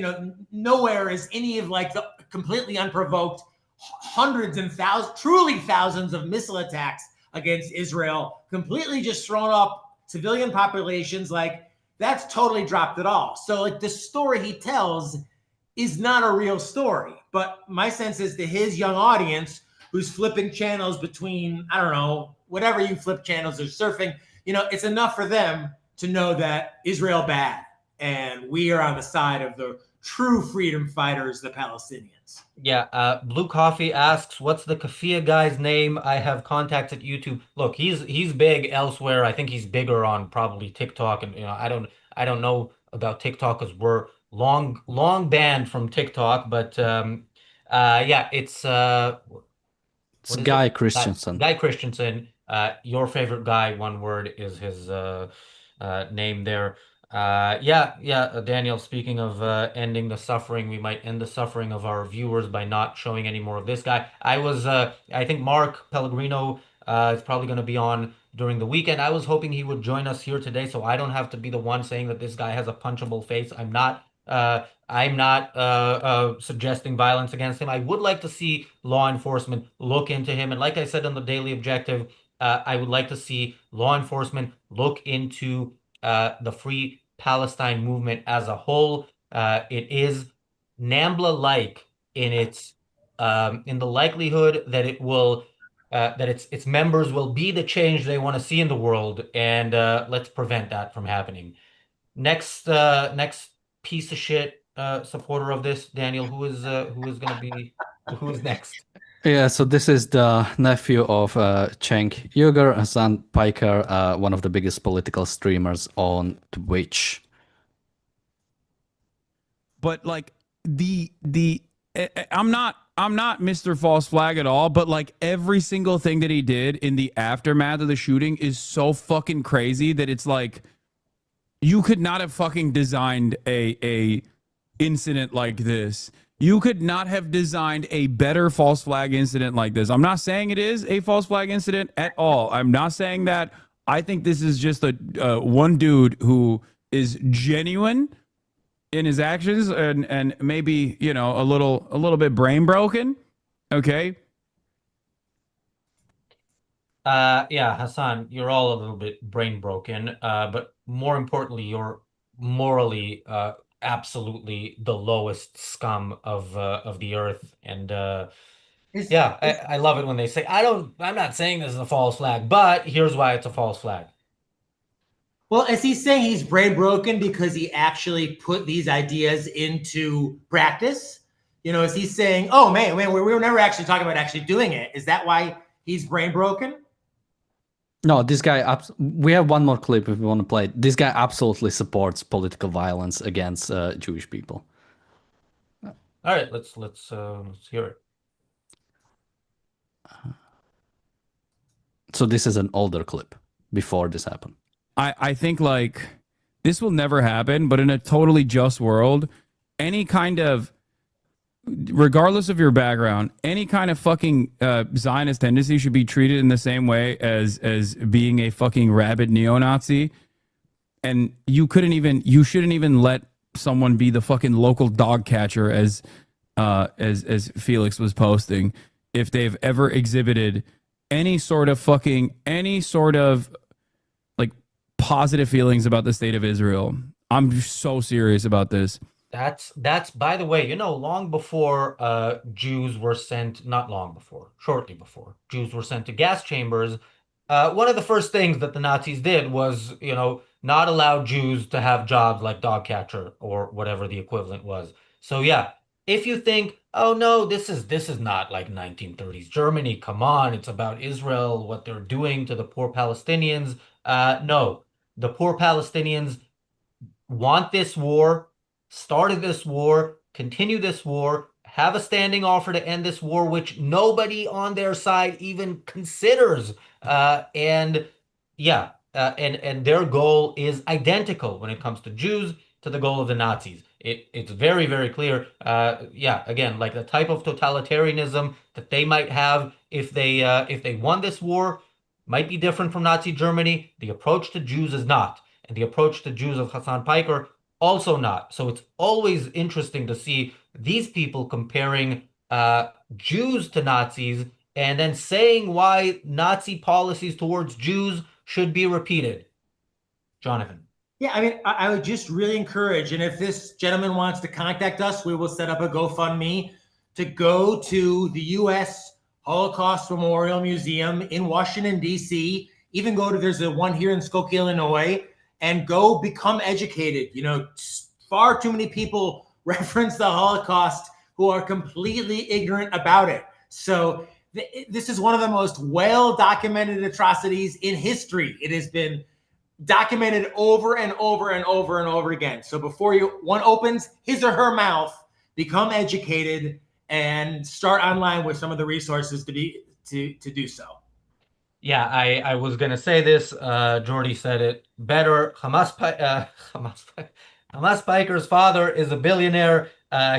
nowhere is any of like the completely unprovoked hundreds and thousands, truly thousands of missile attacks against Israel, completely just thrown up civilian populations. Like, that's totally dropped it all. So like the story he tells is not a real story. But my sense is to his young audience who's flipping channels between, I don't know, whatever you flip channels or surfing, it's enough for them to know that Israel bad. And we are on the side of the true freedom fighters, the Palestinians. Yeah, Blue Coffee asks, what's the Kafia guy's name? I have contacts at YouTube. Look, he's big elsewhere. I think he's bigger on probably TikTok, and I don't know about TikTok because we're long banned from TikTok. But yeah, it's Guy Christensen. Guy Christensen. Your favorite guy, one word is his name there. Daniel, speaking of ending the suffering, we might end the suffering of our viewers by not showing any more of this guy. I think Mark Pellegrino is probably going to be on during the weekend. I was hoping he would join us here today, so I don't have to be the one saying that this guy has a punchable face. I'm not suggesting violence against him. I would like to see law enforcement look into him. And like I said on the Daily Objective, I would like to see law enforcement look into the Free Palestine movement as a whole. It is NAMBLA-like in the likelihood that it will that its members will be the change they want to see in the world, and let's prevent that from happening. Next piece of shit supporter of this, Daniel, who is next? Yeah, so this is the nephew of Cenk Uygur, Hasan Piker, one of the biggest political streamers on Twitch. But like I'm not Mr. False Flag at all, but like every single thing that he did in the aftermath of the shooting is so fucking crazy that it's like you could not have fucking designed a incident like this. You could not have designed a better false flag incident like this. I'm not saying it is a false flag incident at all. I'm not saying that. I think this is just a one dude who is genuine in his actions and maybe, a little bit brain broken. Okay. Yeah, Hassan, you're all a little bit brain broken, but more importantly, you're morally absolutely the lowest scum of the earth. And I love it when they say, I'm not saying this is a false flag, but here's why it's a false flag. Well, is he saying he's brain broken because he actually put these ideas into practice? Is he saying, oh man, we were never actually talking about actually doing it? Is that why he's brain broken? No, this guy, we have one more clip if we want to play it. This guy absolutely supports political violence against Jewish people. All right, let's hear it. So this is an older clip before this happened. I think like this will never happen, but in a totally just world, any kind of regardless of your background, any kind of fucking Zionist tendency should be treated in the same way as being a fucking rabid neo-Nazi. And you shouldn't even let someone be the fucking local dog catcher as Felix was posting, if they've ever exhibited any sort of like positive feelings about the state of Israel. I'm so serious about this. That's by the way, long before Jews were sent, not long before, shortly before Jews were sent to gas chambers, one of the first things that the Nazis did was, not allow Jews to have jobs like dog catcher or whatever the equivalent was. So yeah, if you think, oh no, this is not like 1930s Germany, come on, it's about Israel, what they're doing to the poor Palestinians. No, the poor Palestinians want this war, started this war, continue this war, have a standing offer to end this war, which nobody on their side even considers. And yeah, and their goal is identical when it comes to Jews to the goal of the Nazis. It's very, very clear. Yeah, again, like the type of totalitarianism that they might have if they won this war might be different from Nazi Germany. The approach to Jews is not. And the approach to Jews of Hassan Piker also not. So it's always interesting to see these people comparing Jews to Nazis and then saying why Nazi policies towards Jews should be repeated. Jonathan. Yeah, I mean, I would just really encourage, and if this gentleman wants to contact us, we will set up a GoFundMe to go to the U.S. Holocaust Memorial Museum in Washington, D.C., even there's a one here in Skokie, Illinois, and go become educated. Far too many people reference the Holocaust who are completely ignorant about it. So this is one of the most well-documented atrocities in history. It has been documented over and over and over and over again. So before one opens his or her mouth, become educated and start online with some of the resources to do so. Yeah, I was gonna say this. Jordy said it better. Hamas Piker's father is a billionaire.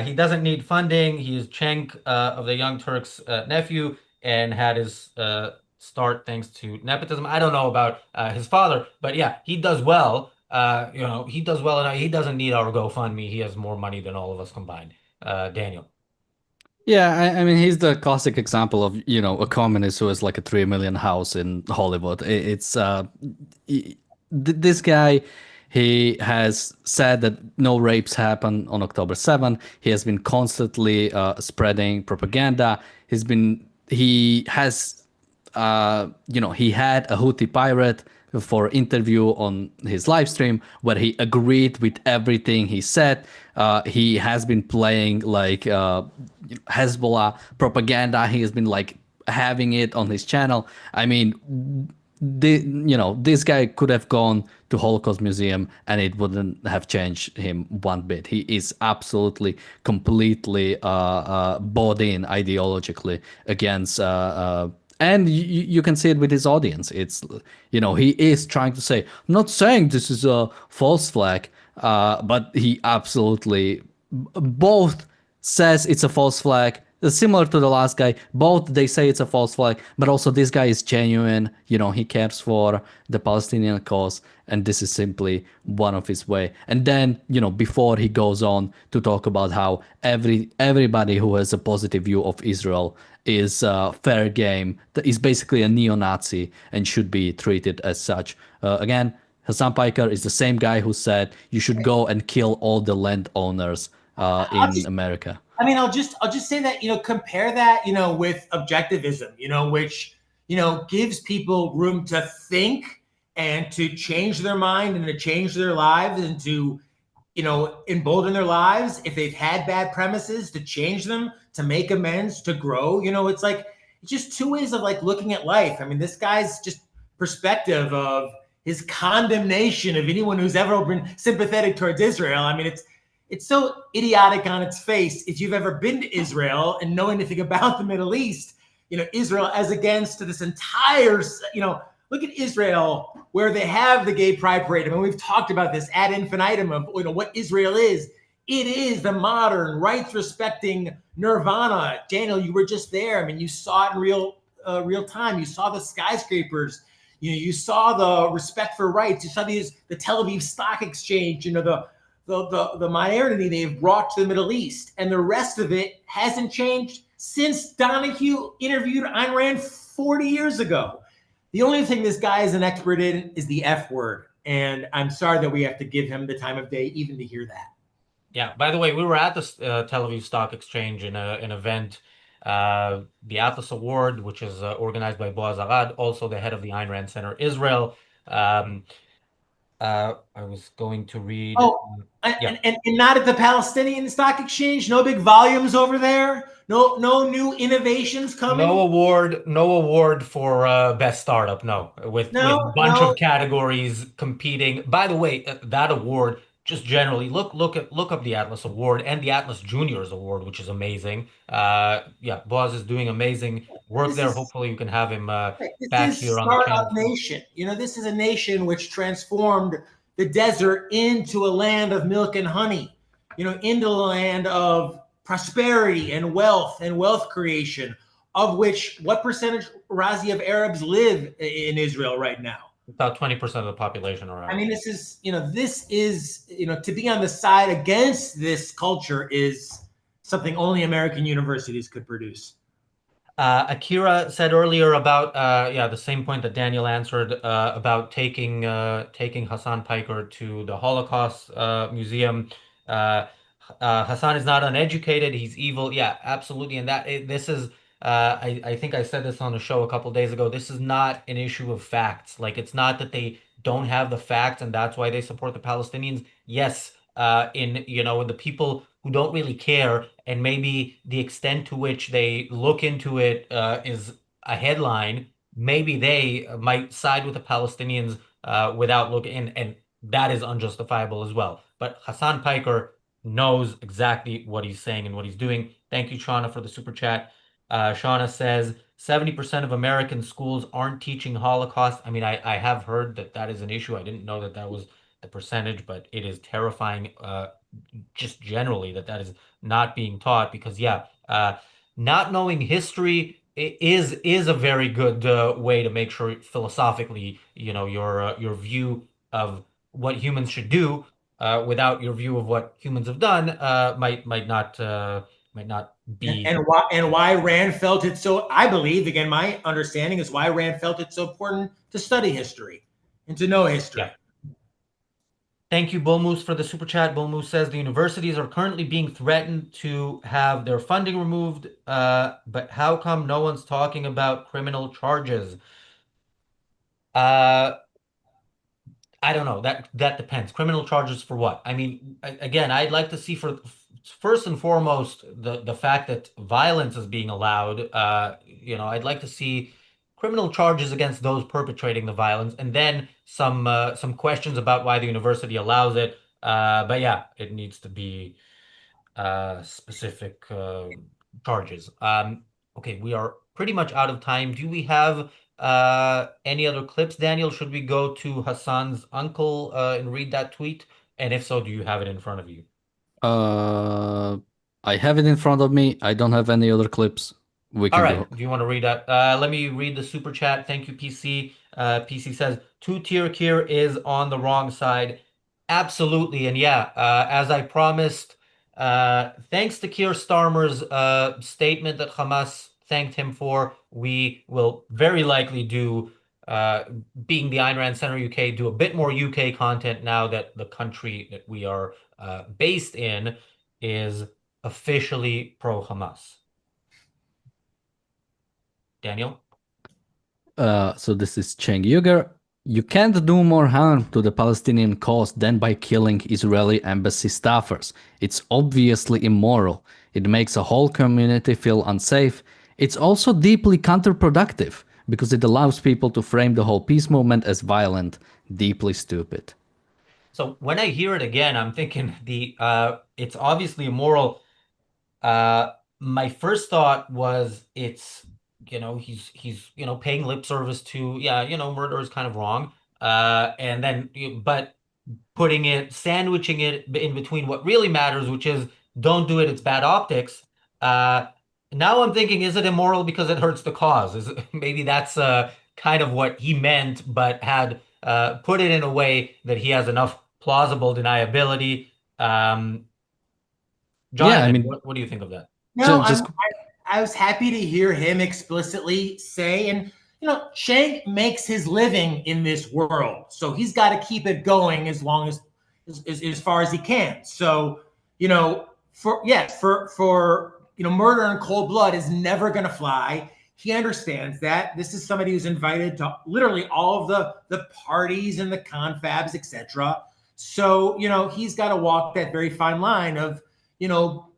He doesn't need funding. He is Cenk of the Young Turks' nephew, and had his start thanks to nepotism. I don't know about his father, but yeah, he does well. He does well, and he doesn't need our GoFundMe. He has more money than all of us combined. Daniel. Yeah, I mean, he's the classic example of, a communist who has like a 3 million house in Hollywood. This guy, he has said that no rapes happen on October 7th. He has been constantly spreading propaganda. He had a Houthi pirate for interview on his live stream where he agreed with everything he said. He has been playing like Hezbollah propaganda. He has been like having it on his channel. I mean, this guy could have gone to Holocaust Museum and it wouldn't have changed him one bit. He is absolutely, completely bought in ideologically against and you can see it with his audience. It's, he is trying to say, I'm not saying this is a false flag, but he absolutely both says it's a false flag, similar to the last guy. Both they say it's a false flag, but also this guy is genuine. He cares for the Palestinian cause, and this is simply one of his way. And then, before he goes on to talk about how everybody who has a positive view of Israel is fair game, that is basically a neo-Nazi and should be treated as such. Again, Hassan Piker is the same guy who said you should go and kill all the landowners in America. I mean, I'll just say that, compare that, with objectivism, which, gives people room to think and to change their mind and to change their lives and to, embolden their lives if they've had bad premises, to change them, to make amends, to grow. It's just two ways of looking at life. I mean, this guy's just perspective of his condemnation of anyone who's ever been sympathetic towards Israel. I mean, it's so idiotic on its face. If you've ever been to Israel and know anything about the Middle East, Israel as against this entire, look at Israel where they have the gay pride parade. I mean, we've talked about this ad infinitum of what Israel is. It is the modern, rights-respecting, Nirvana, Daniel, you were just there. I mean, you saw it in real time. You saw the skyscrapers. You saw the respect for rights. You saw the Tel Aviv Stock Exchange. The modernity they've brought to the Middle East, and the rest of it hasn't changed since Donahue interviewed Ayn Rand 40 years ago. The only thing this guy is an expert in is the F word, and I'm sorry that we have to give him the time of day even to hear that. Yeah. By the way, we were at the Tel Aviv Stock Exchange in an event, the Atlas Award, which is organized by Boaz Arad, also the head of the Ayn Rand Center Israel. Um, I was going to read. Oh, Yeah. and not at the Palestinian Stock Exchange. No big volumes over there. No new innovations coming. No award for best startup. No, with a bunch of No. categories competing. By the way, that award just generally look up the Atlas Award and the Atlas Juniors Award, which is amazing. Yeah, Boaz is doing amazing work This there. is Hopefully, you can have him This back is here on the startup channel. nation. This is a nation which transformed the desert into a land of milk and honey. Into a land of prosperity and wealth creation. Of which, what percentage, Razi, of Arabs live in Israel right now? About 20% of the population are I mean, Arab. this is to be on the side against this culture is something only American universities could produce. Akira said earlier about yeah, the same point that Daniel answered about taking Hassan Piker to the Holocaust Museum. Hassan is not uneducated; he's evil. Yeah, absolutely. And this is I think I said this on the show a couple days ago. This is not an issue of facts. Like, it's not that they don't have the facts and that's why they support the Palestinians. Yes, in the people who don't really care, and maybe the extent to which they look into it is a headline. Maybe they might side with the Palestinians without looking, and that is unjustifiable as well. But Hassan Piker knows exactly what he's saying and what he's doing. Thank you, Shauna, for the super chat. Shauna says 70% of American schools aren't teaching Holocaust. I mean, I have heard that that is an issue. I didn't know that that was the percentage, but it is terrifying, just generally, that is not being taught because, yeah, not knowing history is a very good way to make sure philosophically, your view of what humans should do without your view of what humans have done might not be. And why Rand felt it so, I believe, again, my understanding is why Rand felt it so important to study history and to know history. Yeah. Thank you, Bull Moose, for the super chat. Bull Moose says the universities are currently being threatened to have their funding removed, but how come no one's talking about criminal charges? Uh, I don't know. That depends. Criminal charges for what? I mean, again, I'd like to see first and foremost the fact that violence is being allowed. I'd like to see criminal charges against those perpetrating the violence, and then some questions about why the university allows it. But yeah, it needs to be specific charges. Okay, we are pretty much out of time. Do we have any other clips, Daniel? Should we go to Hassan's uncle and read that tweet? And if so, do you have it in front of you? Uh, I have it in front of me. I don't have any other clips. We All can right. go. Do you want to read that? Let me read the super chat. Thank you, PC. PC says, two-tier Kier is on the wrong side. Absolutely. And yeah, as I promised, thanks to Keir Starmer's statement that Hamas thanked him for, we will very likely do, being the Ayn Rand Center UK, do a bit more UK content now that the country that we are based in is officially pro-Hamas. Daniel? So this is Cheng Yuger. You can't do more harm to the Palestinian cause than by killing Israeli embassy staffers. It's obviously immoral. It makes a whole community feel unsafe. It's also deeply counterproductive because it allows people to frame the whole peace movement as violent, deeply stupid. So when I hear it again, I'm thinking it's obviously immoral. My first thought was he's paying lip service to, yeah, murder is kind of wrong. And then but sandwiching it in between what really matters, which is don't do it, it's bad optics. Now I'm thinking, is it immoral because it hurts the cause? Maybe that's kind of what he meant, but had put it in a way that he has enough plausible deniability. Um, Yeah, I Jonathan, mean, what do you think of that? No, just I was happy to hear him explicitly say, and Shank makes his living in this world, so he's got to keep it going as long as far as he can. So, for murder in cold blood is never going to fly. He understands that this is somebody who's invited to literally all of the parties and the confabs, etc. So, he's got to walk that very fine line of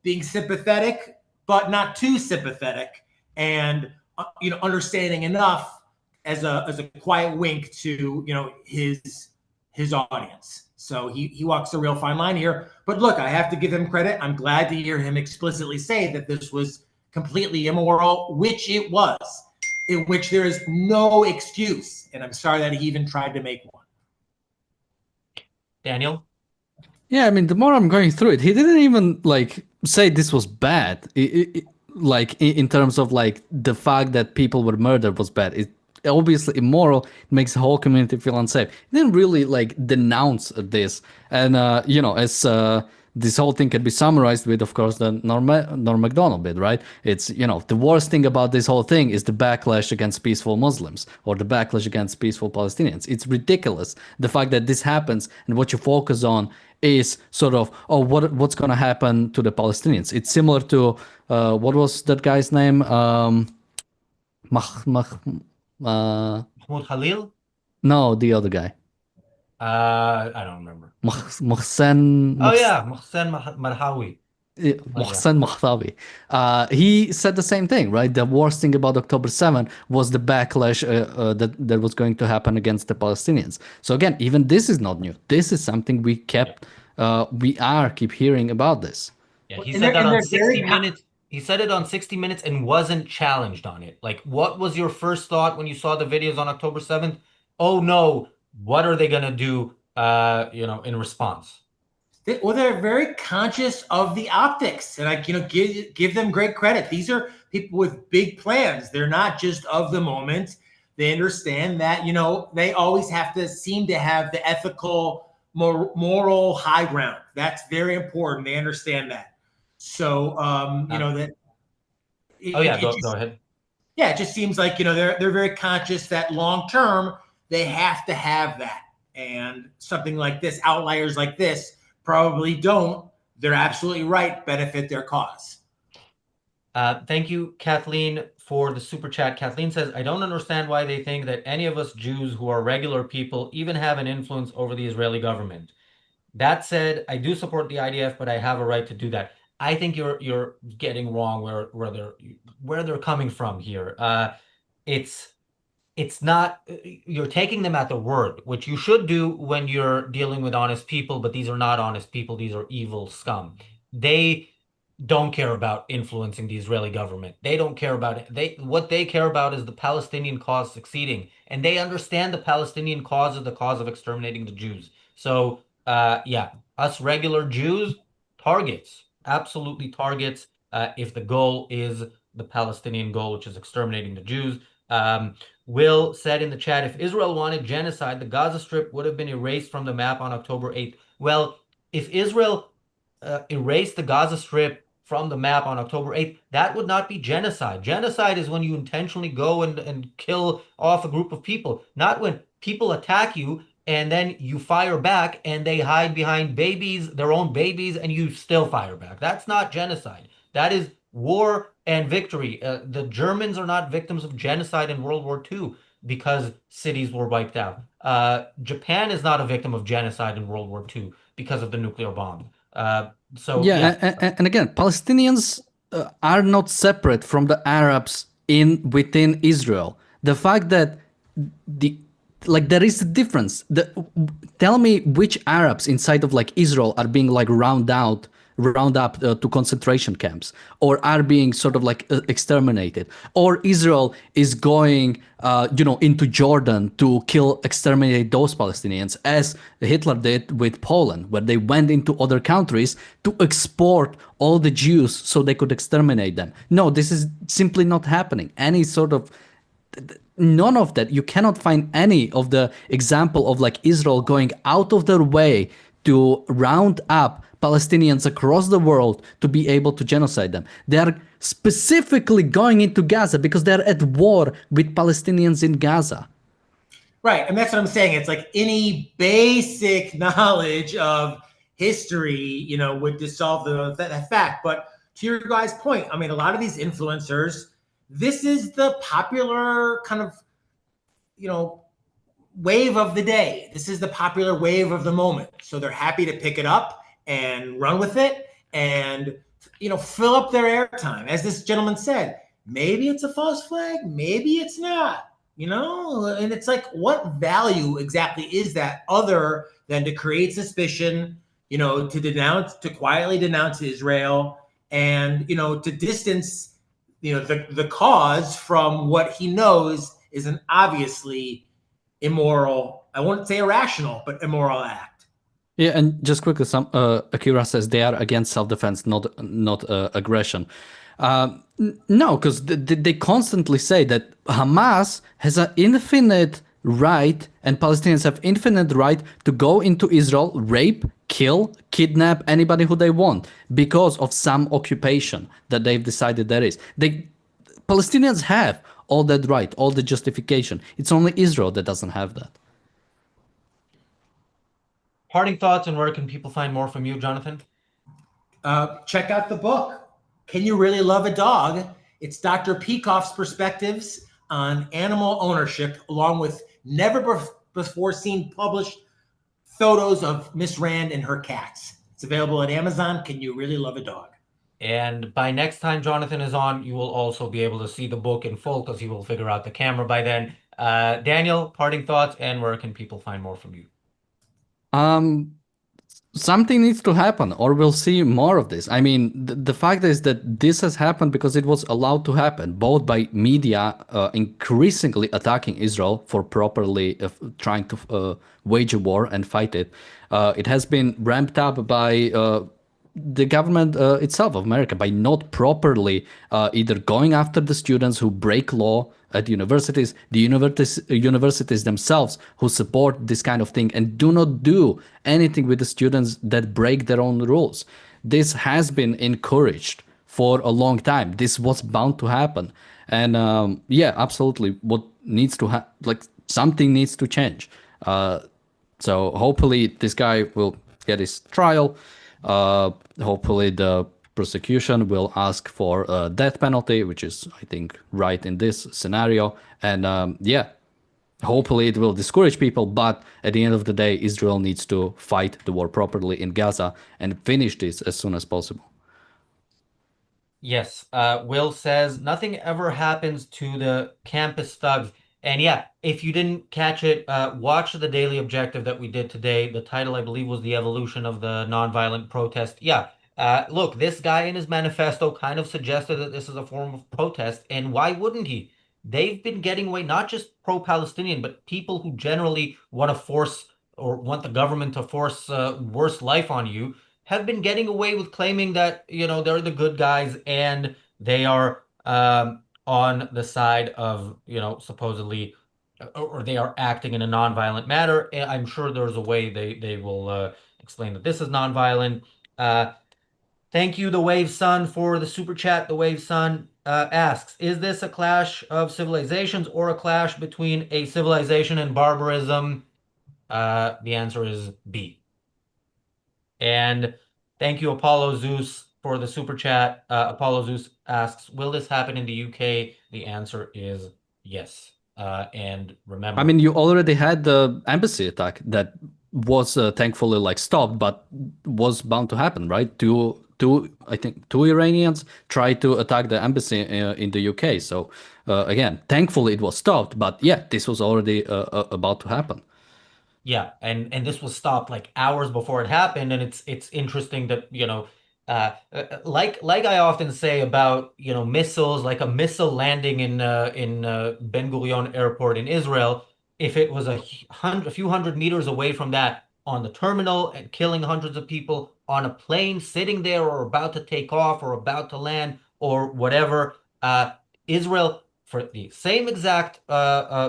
being sympathetic but not too sympathetic, and understanding enough as a quiet wink to his audience. So he walks a real fine line here. But look, I have to give him credit. I'm glad to hear him explicitly say that this was completely immoral, which it was, in which there is no excuse. And I'm sorry that he even tried to make one. Daniel? yeah, I mean, the more I'm going through it, he didn't even like say this was bad. Like in terms of like the fact that people were murdered was bad. It obviously immoral. It makes the whole community feel unsafe. He didn't really like denounce this. And as this whole thing can be summarized with, of course, the Norm Macdonald bit, right? It's the worst thing about this whole thing is the backlash against peaceful Muslims or the backlash against peaceful Palestinians. It's ridiculous the fact that this happens, and what you focus on is sort of, oh, what's going to happen to the Palestinians. It's similar to what was that guy's name? Mah, Mah, Mahmoud Khalil? no, the other guy. I don't remember. Mohsen, Oh yeah, Mohsen Marhawi. Oh yeah. Mohsen Mahtabi. He said the same thing, right? The worst thing about October 7 was the backlash that was going to happen against the Palestinians. So again, even this is not new. This is something we keep hearing about this. Yeah, he And said they're, that and on they're 60 Minutes. He said it on 60 Minutes and wasn't challenged on it. Like, what was your first thought when you saw the videos on October 7th? Oh no, what are they gonna do in response? they're very conscious of the optics, and I give them great credit. These are people with big plans. They're not just of the moment. They understand that they always have to seem to have the ethical, moral high ground. That's very important. They understand that. So that Oh yeah, it go just, ahead. yeah, it just seems like they're very conscious that long term they have to have that, and something like this, outliers like this, probably don't. They're absolutely right. Benefit their cause. Thank you, Kathleen, for the super chat. Kathleen says, I don't understand why they think that any of us Jews who are regular people even have an influence over the Israeli government. That said, I do support the IDF, but I have a right to do that. I think you're getting wrong where they're coming from here. It's it's not, you're taking them at their word, which you should do when you're dealing with honest people, but these are not honest people. These are evil scum. They don't care about influencing the Israeli government. They don't care about it. What they care about is the Palestinian cause succeeding, and they understand the Palestinian cause is the cause of exterminating the Jews. So, yeah, us regular Jews, targets, absolutely targets. If the goal is the Palestinian goal, which is exterminating the Jews. Um, Will said in the chat, if Israel wanted genocide, the Gaza Strip would have been erased from the map on October 8th. Well, if Israel erased the Gaza Strip from the map on October 8th, that would not be genocide. Genocide is when you intentionally go and kill off a group of people, not when people attack you and then you fire back and they hide behind babies, their own babies, and you still fire back. That's not genocide. That is war and victory. The Germans are not victims of genocide in World War II because cities were wiped out. Japan is not a victim of genocide in World War II because of the nuclear bomb. So Yeah, yeah, and again, Palestinians are not separate from the Arabs within Israel. The fact that the like there is a difference. Tell me which Arabs inside of like Israel are being like round out round up to concentration camps or are being sort of like exterminated, or Israel is going into Jordan to exterminate those Palestinians, as Hitler did with Poland, where they went into other countries to export all the Jews so they could exterminate them. No, this is simply not happening. None of that. You cannot find any of the example of like Israel going out of their way to round up Palestinians across the world to be able to genocide them. They are specifically going into Gaza because they're at war with Palestinians in Gaza. Right. And that's what I'm saying. It's like any basic knowledge of history, would dissolve that fact. But to your guys' point, I mean, a lot of these influencers, this is the popular kind of, wave of the day. This is the popular wave of the moment. So they're happy to pick it up and run with it and, fill up their airtime. As this gentleman said, maybe it's a false flag, maybe it's not. And it's like, what value exactly is that other than to create suspicion, to quietly denounce Israel and, to distance, the cause from what he knows is an obviously immoral, I wouldn't say irrational, but immoral act. Yeah, and just quickly, Akira says they are against self-defense, not aggression. No, because they constantly say that Hamas has an infinite right and Palestinians have infinite right to go into Israel, rape, kill, kidnap anybody who they want because of some occupation that they've decided there is. Palestinians have all that right, all the justification. It's only Israel that doesn't have that. Parting thoughts, and where can people find more from you, Jonathan? Check out the book, Can You Really Love a Dog? It's Dr. Peikoff's perspectives on animal ownership, along with never before seen published photos of Miss Rand and her cats. It's available at Amazon. Can You Really Love a Dog? And by next time Jonathan is on, you will also be able to see the book in full because he will figure out the camera by then. Daniel, parting thoughts, and where can people find more from you? Something needs to happen, or we'll see more of this. I mean, the fact is that this has happened because it was allowed to happen, both by media increasingly attacking Israel for properly trying to wage a war and fight it. It has been ramped up by the government itself of America by not properly either going after the students who break law at universities, the universities themselves who support this kind of thing and do not do anything with the students that break their own rules. This has been encouraged for a long time. This was bound to happen. And yeah, absolutely. What needs to something needs to change. So hopefully this guy will get his trial. Hopefully the prosecution will ask for a death penalty, which is, I think, right in this scenario. And yeah, hopefully it will discourage people. But at the end of the day, Israel needs to fight the war properly in Gaza and finish this as soon as possible. Yes. Will says, nothing ever happens to the campus thugs. And yeah, if you didn't catch it, watch the Daily Objective that we did today. The title, I believe, was The Evolution of the Nonviolent Protest. Yeah. Look, this guy in his manifesto kind of suggested that this is a form of protest. And why wouldn't he? They've been getting away, not just pro-Palestinian, but people who generally want to force or want the government to force worse life on you, have been getting away with claiming that, they're the good guys and they are on the side of, supposedly, or they are acting in a nonviolent manner. And I'm sure there's a way they will explain that this is nonviolent. Thank you, The Wave Sun, for the super chat. The Wave Sun asks, is this a clash of civilizations or a clash between a civilization and barbarism? The answer is B. And thank you, Apollo Zeus, for the super chat. Apollo Zeus asks, will this happen in the UK? The answer is yes. And remember, I mean, you already had the embassy attack that was thankfully stopped, but was bound to happen, right? I think two Iranians tried to attack the embassy in the UK. So again, thankfully it was stopped, but yeah, this was already about to happen. Yeah, and this was stopped hours before it happened, and it's interesting that Like I often say about, missiles, like a missile landing in Ben Gurion Airport in Israel, if it was a few hundred meters away from that on the terminal and killing hundreds of people on a plane sitting there or about to take off or about to land or whatever, Israel for the same exact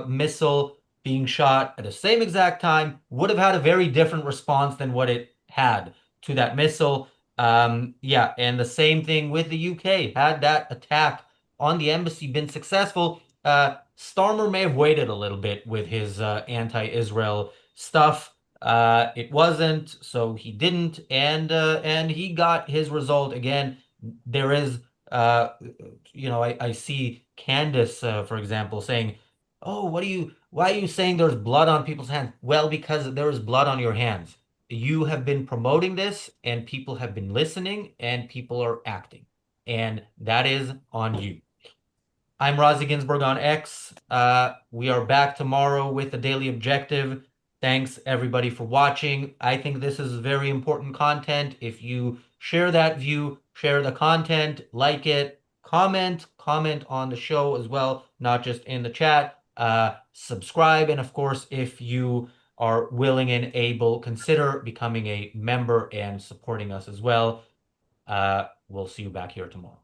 missile being shot at the same exact time would have had a very different response than what it had to that missile. Yeah, and the same thing with the UK. Had that attack on the embassy been successful, Starmer may have waited a little bit with his anti-Israel stuff. It wasn't, so he didn't, and he got his result again. There is, I see Candace, for example, saying, "Oh, why are you saying there's blood on people's hands?" Well, because there is blood on your hands. You have been promoting this and people have been listening and people are acting. And that is on you. I'm Razi Ginsburg on X. We are back tomorrow with the Daily Objective. Thanks everybody for watching. I think this is very important content. If you share that view, share the content, like it, comment on the show as well, not just in the chat. Subscribe, and of course, if you are willing and able, consider becoming a member and supporting us as well. We'll see you back here tomorrow.